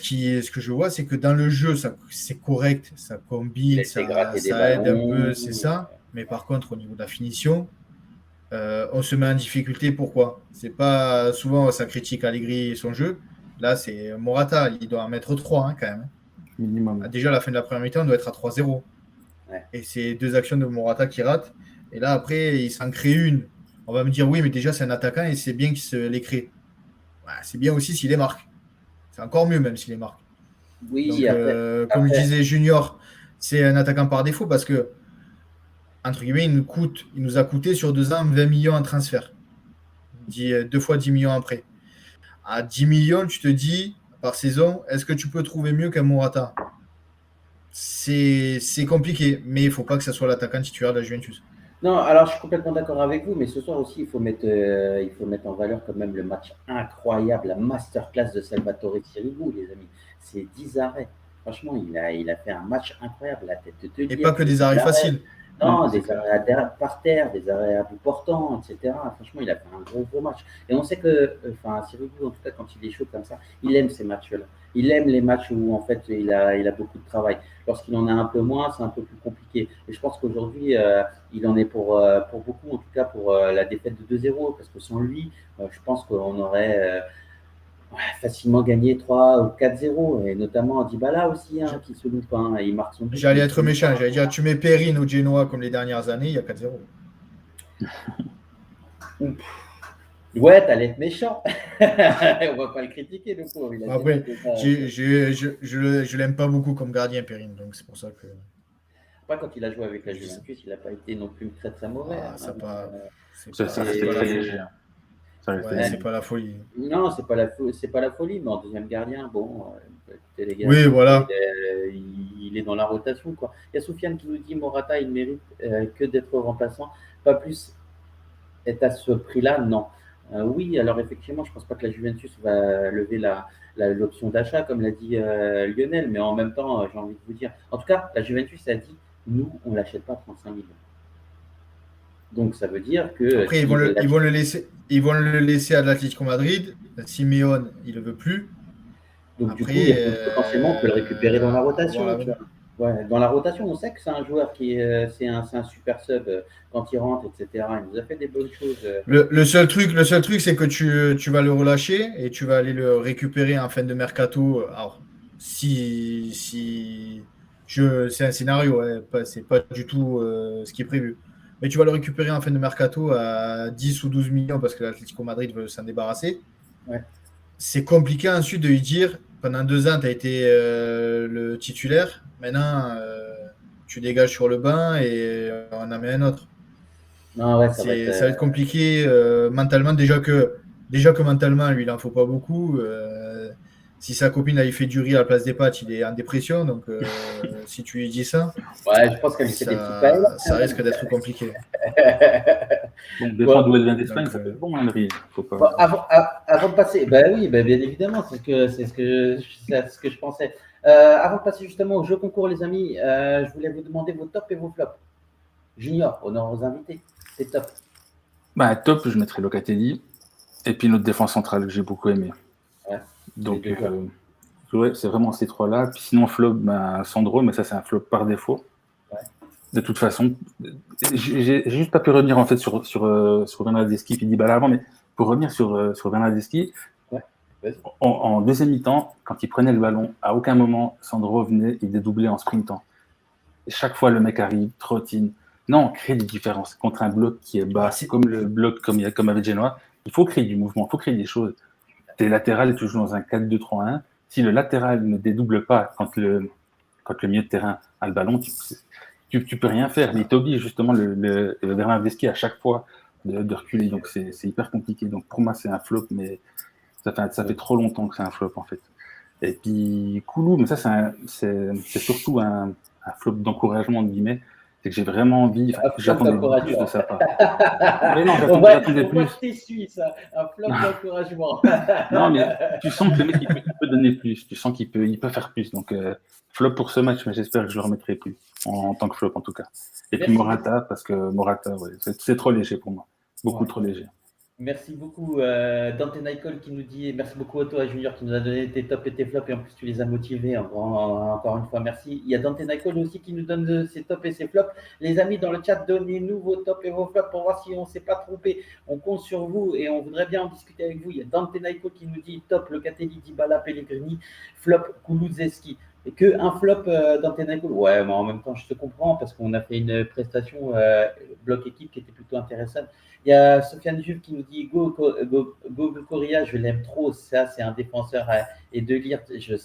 que je vois, c'est que dans le jeu, c'est correct, ça Il combine, a été gratter des ça aide un peu, ballons. c'est ça. Mais par contre, au niveau de la finition, on se met en difficulté. Pourquoi? C'est pas souvent ça critique Allegri et son jeu. Là, c'est Morata, il doit en mettre 3 hein, quand même. Minimum. Déjà, à la fin de la première mi-temps, on doit être à 3-0. Ouais. Et c'est deux actions de Morata qui ratent. Et là, après, il s'en crée une. On va me dire, oui, mais déjà, c'est un attaquant et c'est bien qu'il se les crée. Ouais, c'est bien aussi s'il les marque. C'est encore mieux même s'il les marque. Oui, Donc, après, comme je après, disais, Junior, c'est un attaquant par défaut parce que, entre guillemets, il nous a coûté sur 2 ans 20 millions en transfert. 2 fois 10 millions après. À 10 millions, tu te dis, par saison, est-ce que tu peux trouver mieux qu'un Morata? C'est compliqué, mais il ne faut pas que ce soit l'attaquant titulaire de la Juventus. non, alors je suis complètement d'accord avec vous, mais ce soir aussi, il faut mettre en valeur quand même le match incroyable, la masterclass de Salvatore Sirigu, les amis. C'est 10 arrêts. Franchement, il a fait un match incroyable, la tête de Et Tellier, pas que des arrêts faciles. Non, non, c'est des clair. arrêts par terre, des arrêts à bout portant, etc. Franchement, il a fait un gros match. Et on sait que, enfin, Sirigu, en tout cas, quand il est chaud comme ça, il aime ces matchs-là. Il aime les matchs où, en fait, il a beaucoup de travail. Lorsqu'il en a un peu moins, c'est un peu plus compliqué. Et je pense qu'aujourd'hui, il en est pour beaucoup, en tout cas pour la défaite de 2-0, parce que sans lui, je pense qu'on aurait facilement gagné 3 ou 4-0, et notamment Dybala aussi, hein, qui se loupe, hein, il marque son but. J'allais être méchant, j'allais dire tu mets Perrine au Genoa comme les dernières années, il y a 4-0. Ouais, t'allais être méchant. On va pas le critiquer, le pauvre. Il a Après, déjà fait ça. je l'aime pas beaucoup comme gardien, Perrine, donc c'est pour ça que Après, quand il a joué avec la je dis ça. Juventus, il n'a pas été non plus très mauvais, Ah, hein. Ça C'est restait pas la très folie. léger, hein. Ça restait Ouais, c'est léger. pas la folie. Non, c'est pas la folie, mais en deuxième gardien, bon, écoutez les gars, Oui, voilà. il est dans la rotation, quoi. Il y a Soufiane qui nous dit Morata, il mérite que d'être remplaçant, pas plus est à ce prix-là, non. Oui, alors effectivement, je pense pas que la Juventus va lever l'option d'achat, comme l'a dit Lionel, mais en même temps, j'ai envie de vous dire, en tout cas, la Juventus a dit, nous, on l'achète pas à 35 millions. Donc ça veut dire que Après, s'ils veulent l'acheter, ils vont le laisser à l'Atlético Madrid. Simeone, il le veut plus. donc du coup, Après, potentiellement, on peut le récupérer dans la rotation, voilà. tu vois. Ouais, dans la rotation, on sait que c'est un joueur qui est, c'est un super sub quand il rentre, etc. Il nous a fait des bonnes choses. Le seul truc, c'est que tu vas le relâcher et tu vas aller le récupérer en fin de mercato. Alors, c'est un scénario, hein, c'est pas du tout ce qui est prévu. Mais tu vas le récupérer en fin de mercato à 10 ou 12 millions parce que l'Atlético Madrid veut s'en débarrasser. Ouais. C'est compliqué ensuite de lui dire pendant 2 ans, tu as été le titulaire. Maintenant, tu dégages sur le banc et on en met un autre. Non, ouais, ça va être. Ça va être compliqué mentalement. Déjà que mentalement, lui, il n'en faut pas beaucoup. Si sa copine a fait du riz à la place des pâtes, il est en dépression. Donc, si tu lui dis ça, Ouais, je pense qu'elle lui fait des petites paelles. ça risque d'être compliqué. Donc, défendre Bon, l'Ouest d'Espagne, Donc, ça peut être bon, Henry. Faut pas... bon, avant de passer, ben oui, ben bien évidemment, c'est ce que je pensais. Avant de passer justement au jeu concours, les amis, je voulais vous demander vos tops et vos flops. Junior, honneur aux invités, c'est top. Bah, top, je mettrais Locatelli. Et puis notre défense centrale que j'ai beaucoup aimé. Ouais, Donc, les deux joueurs. Ouais, c'est vraiment ces trois-là. Puis sinon, flop, Sandro, mais ça, c'est un flop par défaut. Ouais. De toute façon, j'ai juste pas pu revenir en fait sur Bernardeschi et Dybala avant, mais pour revenir sur Bernardeschi, en deuxième mi-temps, quand il prenait le ballon, à aucun moment Sandro venait, il dédoublait en sprintant. Et chaque fois, le mec arrive, trottine. Non, crée des différences contre un bloc qui est bas, comme le bloc comme avec Genoa. Il faut créer du mouvement, il faut créer des choses. T'es latéral et tu joues dans un 4-2-3-1. Si le latéral ne dédouble pas quand le milieu de terrain a le ballon, tu peux rien faire. Mais il t'oblige justement le Bernardeschi à chaque fois de reculer. Donc c'est hyper compliqué. Donc pour moi, c'est un flop, mais ça fait trop longtemps que c'est un flop en fait. Et puis Koulou, mais ça c'est surtout un flop d'encouragement de guillemets. C'est que j'ai vraiment envie, j'attendais plus de sa part. Mais non, j'attendais plus. T'es suisse, un flop d'encouragement. Non, mais tu sens que le mec il peut donner plus. Tu sens qu'il peut faire plus. Donc flop pour ce match, mais j'espère que je le remettrai plus en tant que flop en tout cas. Et puis Morata, parce que Morata, ouais, c'est trop léger pour moi, beaucoup trop léger. Merci beaucoup Dante Nicole qui nous dit, merci beaucoup Otto Junior qui nous a donné tes tops et tes flops et en plus tu les as motivés, encore une fois merci. Il y a Dante Nicole aussi qui nous donne ses tops et ses flops. Les amis dans le chat, donnez-nous vos tops et vos flops pour voir si on ne s'est pas trompé. On compte sur vous et on voudrait bien en discuter avec vous. Il y a Dante Nicole qui nous dit top Locatelli, Dybala, Pellegrini, flop Kulusevski. Et que un flop Dante Nicole. Ouais, mais en même temps je te comprends parce qu'on a fait une prestation bloc équipe qui était plutôt intéressante. Il y a Sofiane Juve qui nous dit Go Correa, je l'aime trop. Ça, c'est un défenseur. Et De Ligt, je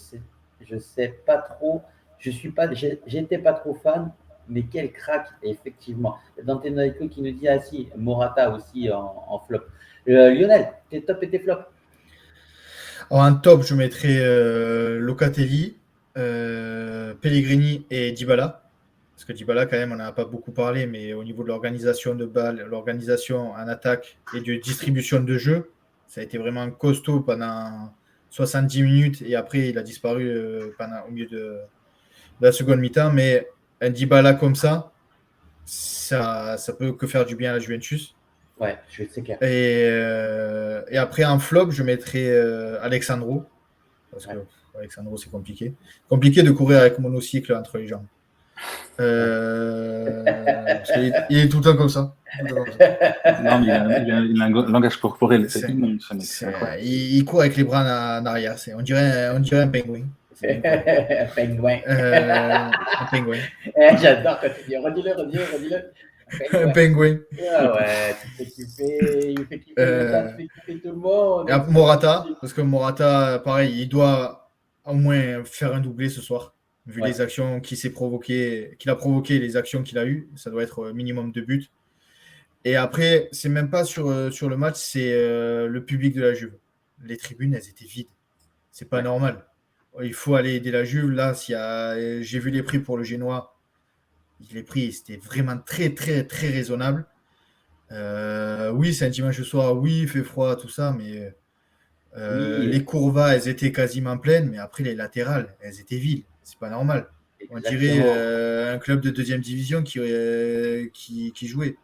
sais pas trop. J'étais pas trop fan, mais quel crack, effectivement. Dante Naiko qui nous dit ah si, Morata aussi en flop. Lionel, tes top et tes flops. En top, je mettrais Locatelli, Pellegrini et Dybala. Parce que Dybala, quand même, on n'en a pas beaucoup parlé, mais au niveau de l'organisation de balles, l'organisation en attaque et de distribution de jeu, ça a été vraiment costaud pendant 70 minutes et après, il a disparu au milieu de la seconde mi-temps. Mais un Dybala comme ça peut que faire du bien à la Juventus. Ouais, je sais clair. Et après, en flop, je mettrais Alexandro. Parce que Alexandro, c'est compliqué. Compliqué de courir avec monocycle entre les jambes. Parce qu'il est tout le temps comme ça. Non, mais il a un langage corporel, c'est immonde. Il court avec les bras en arrière. On dirait un pingouin. Un pingouin. Un pingouin. J'adore quand tu dis redis-le. Un pingouin. Ah ouais, tu fais kiffer, il fait kiffer tout le monde. Et Morata, parce que Morata, pareil, il doit au moins faire un doublé ce soir. Vu les actions qu'il a provoquées, les actions qu'il a eues, ça doit être minimum 2 buts. Et après, c'est même pas sur le match, c'est le public de la Juve. Les tribunes, elles étaient vides. C'est pas normal. Il faut aller aider la Juve. Là, j'ai vu les prix pour le Génois. Les prix, c'était vraiment très, très, très raisonnable. Oui, c'est un dimanche soir. Oui, il fait froid, tout ça, mais les courvas, elles étaient quasiment pleines, mais après, les latérales, elles étaient vides. C'est pas normal. On dirait un club de deuxième division qui jouait.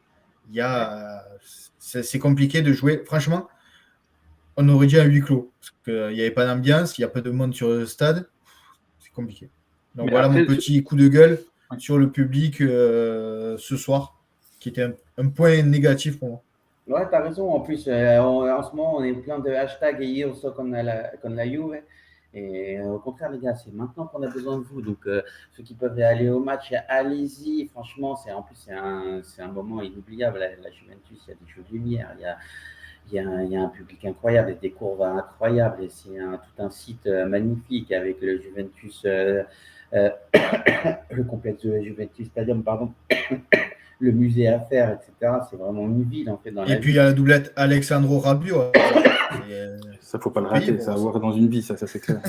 C'est compliqué de jouer. Franchement, on aurait dit un huis clos. Parce qu'il n'y avait pas d'ambiance, il y a peu de monde sur le stade. C'est compliqué. Donc mais voilà après, mon petit coup de gueule sur le public ce soir, qui était un point négatif pour moi. Ouais, tu as raison. En plus, en ce moment, on est plein de hashtags et io comme la Juve. Et au contraire, les gars, c'est maintenant qu'on a besoin de vous. Donc, ceux qui peuvent aller au match, allez-y. Franchement, c'est un moment inoubliable. La Juventus, il y a des jeux de lumière, il y a un public incroyable, des courves incroyables. Et c'est tout un site magnifique avec le Juventus, le complexe de Juventus Stadium, pardon. Le musée à faire, etc. C'est vraiment une ville, en fait. Et puis, il y a la doublette Alexandro Rabiot. Ça, faut pas le rater, ça va avoir dans une vie, ça c'est clair.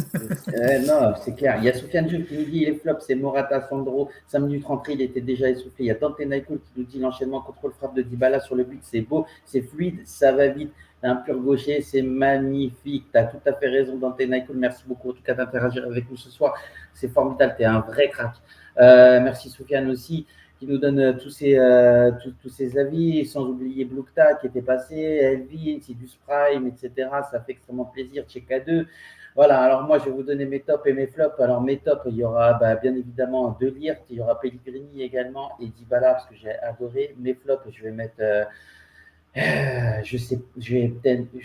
Non, c'est clair. Il y a Sofiane Juve qui nous dit les flops, c'est Morata, Sandro, 5 minutes rentrée, il était déjà essoufflé. Il y a Dante Naiko qui nous dit l'enchaînement contrôle frappe de Dybala sur le but, c'est beau, c'est fluide, ça va vite. T'as un pur gaucher, c'est magnifique. Tu as tout à fait raison, Dante Naiko. Merci beaucoup en tout cas d'interagir avec nous ce soir. C'est formidable, tu es un vrai crack. Merci Sofiane aussi, qui nous donne tous ses avis, sans oublier Blukta qui était passé, Elvin, Sidus Prime, etc. Ça fait extrêmement plaisir. Check à 2. Voilà, alors moi, je vais vous donner mes tops et mes flops. Alors, mes tops, il y aura bien évidemment De Ligt, il y aura Pellegrini également et Dybala, parce que j'ai adoré. Mes flops, je vais mettre je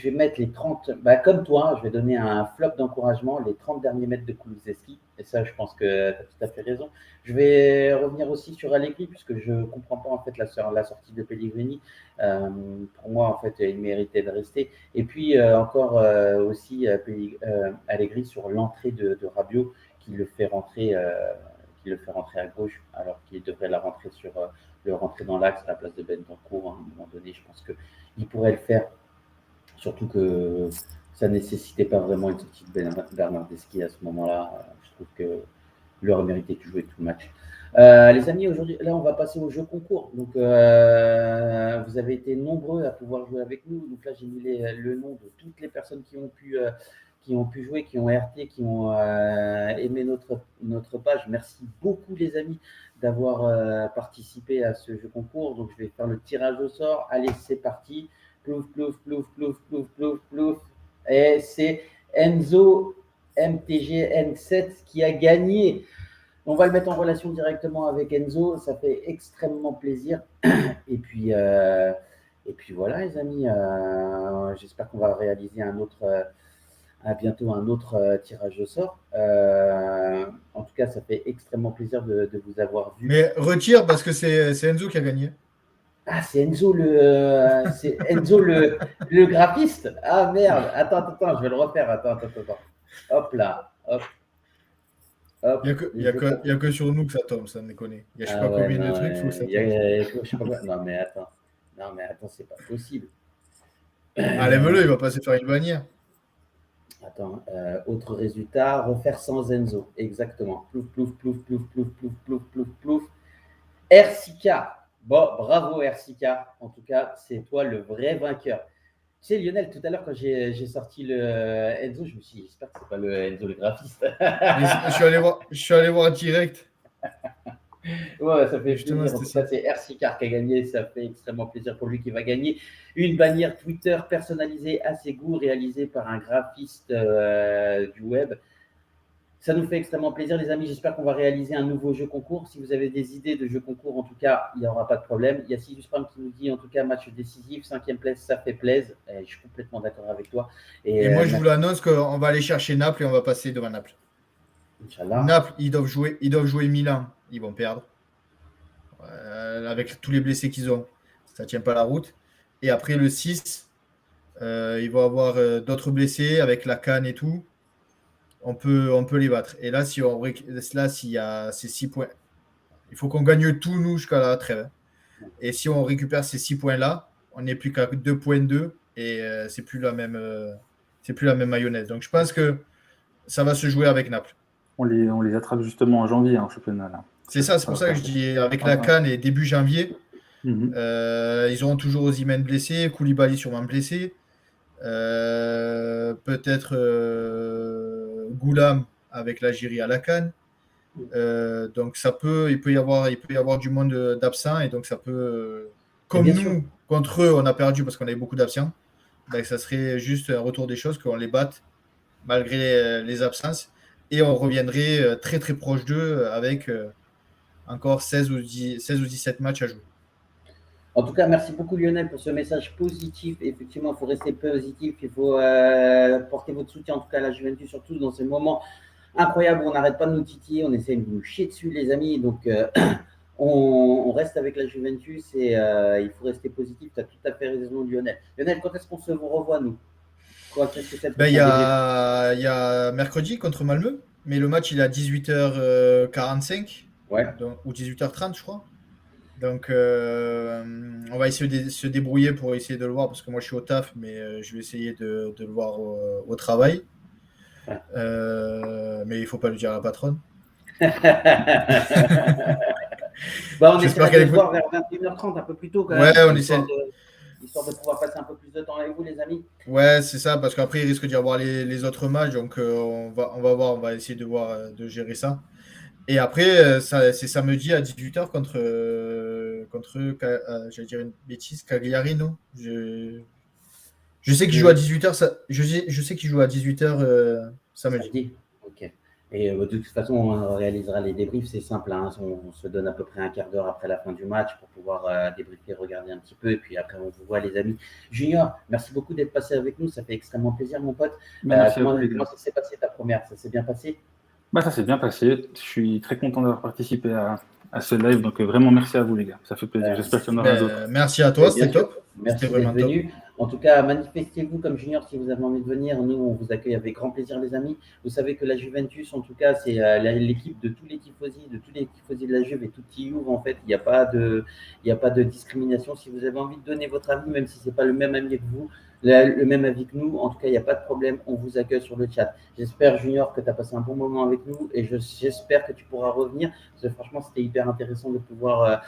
vais mettre les 30, comme toi, je vais donner un flop d'encouragement, les 30 derniers mètres de Kulusevski. Et ça, je pense que tu as tout à fait raison. Je vais revenir aussi sur Allegri, puisque je ne comprends pas en fait la sortie de Pellegrini. Pour moi, en fait, il méritait de rester. Et puis encore aussi Allegri sur l'entrée de Rabiot, qui le fait rentrer, à gauche, alors qu'il devrait le rentrer dans l'axe à la place de Bentancur. À un moment donné, je pense qu'il pourrait le faire, surtout que ça ne nécessitait pas vraiment une sortie de Bernardeschi à ce moment-là. Je trouve qu'il aurait mérité de jouer tout le match. Les amis, aujourd'hui, là, on va passer au jeu concours. Donc, vous avez été nombreux à pouvoir jouer avec nous. Donc là, j'ai mis le nom de toutes les personnes qui ont pu jouer, qui ont RT, qui ont aimé notre page. Merci beaucoup, les amis, d'avoir participé à ce jeu concours. Donc, je vais faire le tirage au sort. Allez, c'est parti. Plouf, plouf, plouf, plouf, plouf, plouf, plouf. Et c'est Enzo MTGN7 qui a gagné. On va le mettre en relation directement avec Enzo. Ça fait extrêmement plaisir. Et puis voilà, les amis. J'espère qu'on va réaliser bientôt un autre tirage au sort. En tout cas, ça fait extrêmement plaisir de vous avoir vu. Mais retire parce que c'est Enzo qui a gagné. Ah, c'est Enzo le graphiste. Ah merde, attends, je vais le refaire. Attends. Hop là, hop. Il n'y a que sur nous que ça tombe, ça me déconne. Il y a je sais pas combien de trucs, il faut que ça tombe. Non mais attends, c'est pas possible. Enlève-le, il va pas se faire une bannière. Attends, autre résultat, refaire sans Enzo. Exactement. Plouf, plouf, plouf, plouf, plouf, plouf, plouf, plouf, plouf. Ersika. Bon, bravo Ersika. En tout cas, c'est toi le vrai vainqueur. Tu sais, Lionel, tout à l'heure, quand j'ai sorti le Enzo, je me suis dit, j'espère que c'est pas le Enzo le graphiste. Je suis allé voir direct. Ouais, ça fait plaisir. En tout cas, c'est Ersika qui a gagné. Ça fait extrêmement plaisir pour lui qui va gagner une bannière Twitter personnalisée à ses goûts, réalisée par un graphiste du web. Ça nous fait extrêmement plaisir, les amis. J'espère qu'on va réaliser un nouveau jeu concours. Si vous avez des idées de jeux concours, en tout cas, il n'y aura pas de problème. Il y a Sisus Prime qui nous dit, en tout cas, match décisif, 5e place, ça fait plaisir. Je suis complètement d'accord avec toi. Et moi, je vous l'annonce qu'on va aller chercher Naples et on va passer devant Naples. Inch'Allah. Naples, ils doivent jouer Milan. Ils vont perdre. Avec tous les blessés qu'ils ont. Ça ne tient pas la route. Et après, le 6, ils vont avoir d'autres blessés avec la canne et tout. On peut les battre. Et là, s'il y a ces 6 points, il faut qu'on gagne tout, nous, jusqu'à la trêve. Et si on récupère ces 6 points-là, on n'est plus qu'à 2,2 et c'est plus la même mayonnaise. Donc, je pense que ça va se jouer avec Naples. On les attrape justement en janvier, en championnat. Là. C'est ça, c'est pour ça que je dis avec la CAN et début janvier, ils auront toujours Osimhen blessé, Koulibaly sûrement blessé. Peut-être Goulam avec l'Algérie à la CAN. Donc il peut y avoir du monde d'absents et donc ça peut, comme nous, contre eux, on a perdu parce qu'on avait beaucoup d'absents. Donc ça serait juste un retour des choses qu'on les batte malgré les absences et on reviendrait très très proche d'eux avec encore 16 ou 17 matchs à jouer. En tout cas, merci beaucoup Lionel pour ce message positif. Effectivement, il faut rester positif, il faut porter votre soutien en tout cas à la Juventus, surtout dans ces moments incroyables où on n'arrête pas de nous titiller, on essaie de nous chier dessus les amis. Donc on reste avec la Juventus et il faut rester positif. Tu as tout à fait raison Lionel. Lionel, quand est-ce qu'on se revoit nous? Il y a mercredi contre Malmö, mais le match il est à 18h45 ou 18h30 je crois. Donc on va essayer de se débrouiller pour essayer de le voir parce que moi je suis au taf, mais je vais essayer de le voir au travail. Mais il ne faut pas le dire à la patronne. On essaie de le voir vers 21h30 un peu plus tôt quand même. On essaie histoire de pouvoir passer un peu plus de temps avec vous les amis. Ouais, c'est ça, parce qu'après il risque d'y avoir les autres matchs, donc on va essayer de gérer ça. Et après, c'est samedi à 18h contre j'allais dire une bêtise, Cagliari, non je sais qu'il joue à 18h. Je sais qu'il joue à 18h samedi. Ok. Et de toute façon, on réalisera les débriefs, c'est simple, hein. On se donne à peu près un quart d'heure après la fin du match pour pouvoir débriefer, regarder un petit peu, et puis après on vous voit les amis. Junior, merci beaucoup d'être passé avec nous, ça fait extrêmement plaisir mon pote. Merci à vous, Comment ça s'est passé ta première? Ça s'est bien passé? Ça s'est bien passé. Je suis très content d'avoir participé à ce live. Donc, vraiment, merci à vous, les gars. Ça fait plaisir. J'espère qu'il y en aura d'autres. Merci à toi, c'était top. Merci d'être venu. En tout cas, manifestez-vous comme Junior si vous avez envie de venir. Nous, on vous accueille avec grand plaisir, les amis. Vous savez que la Juventus, en tout cas, c'est l'équipe de tous les tifosi, de la Juve et tout Juve. En fait, il n'y a pas de discrimination. Si vous avez envie de donner votre avis, même si c'est pas le même avis que vous, le même avis que nous, en tout cas, il n'y a pas de problème. On vous accueille sur le chat. J'espère, Junior, que tu as passé un bon moment avec nous et j'espère que tu pourras revenir. Parce que franchement, c'était hyper intéressant de pouvoir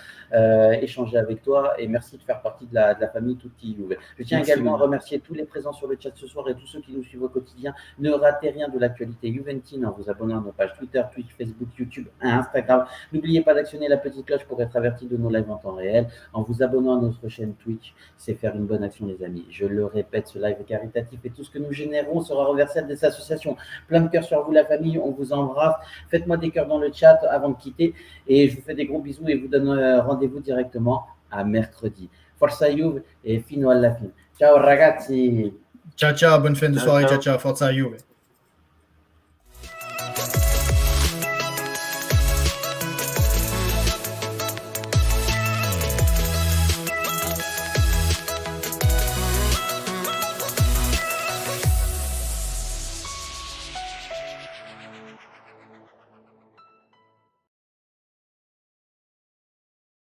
échanger avec toi et merci de faire partie de la famille Tutti Juve. Je tiens également à remercier tous les présents sur le chat ce soir et tous ceux qui nous suivent au quotidien. Ne ratez rien de l'actualité juventine en vous abonnant à nos pages Twitter, Twitch, Facebook, YouTube et Instagram. N'oubliez pas d'actionner la petite cloche pour être averti de nos lives en temps réel. En vous abonnant à notre chaîne Twitch, c'est faire une bonne action, les amis. Je le répète, ce live est caritatif et tout ce que nous générons sera reversé à des associations. Plein de cœurs sur vous, la famille. On vous embrasse. Faites-moi des cœurs dans le chat avant de quitter et je vous fais des gros bisous et vous donne rendez-vous directement à mercredi. Forza Juve et fino alla fine. Ciao ragazzi. Ciao, bonne fin de soirée. Ciao, Forza Juve.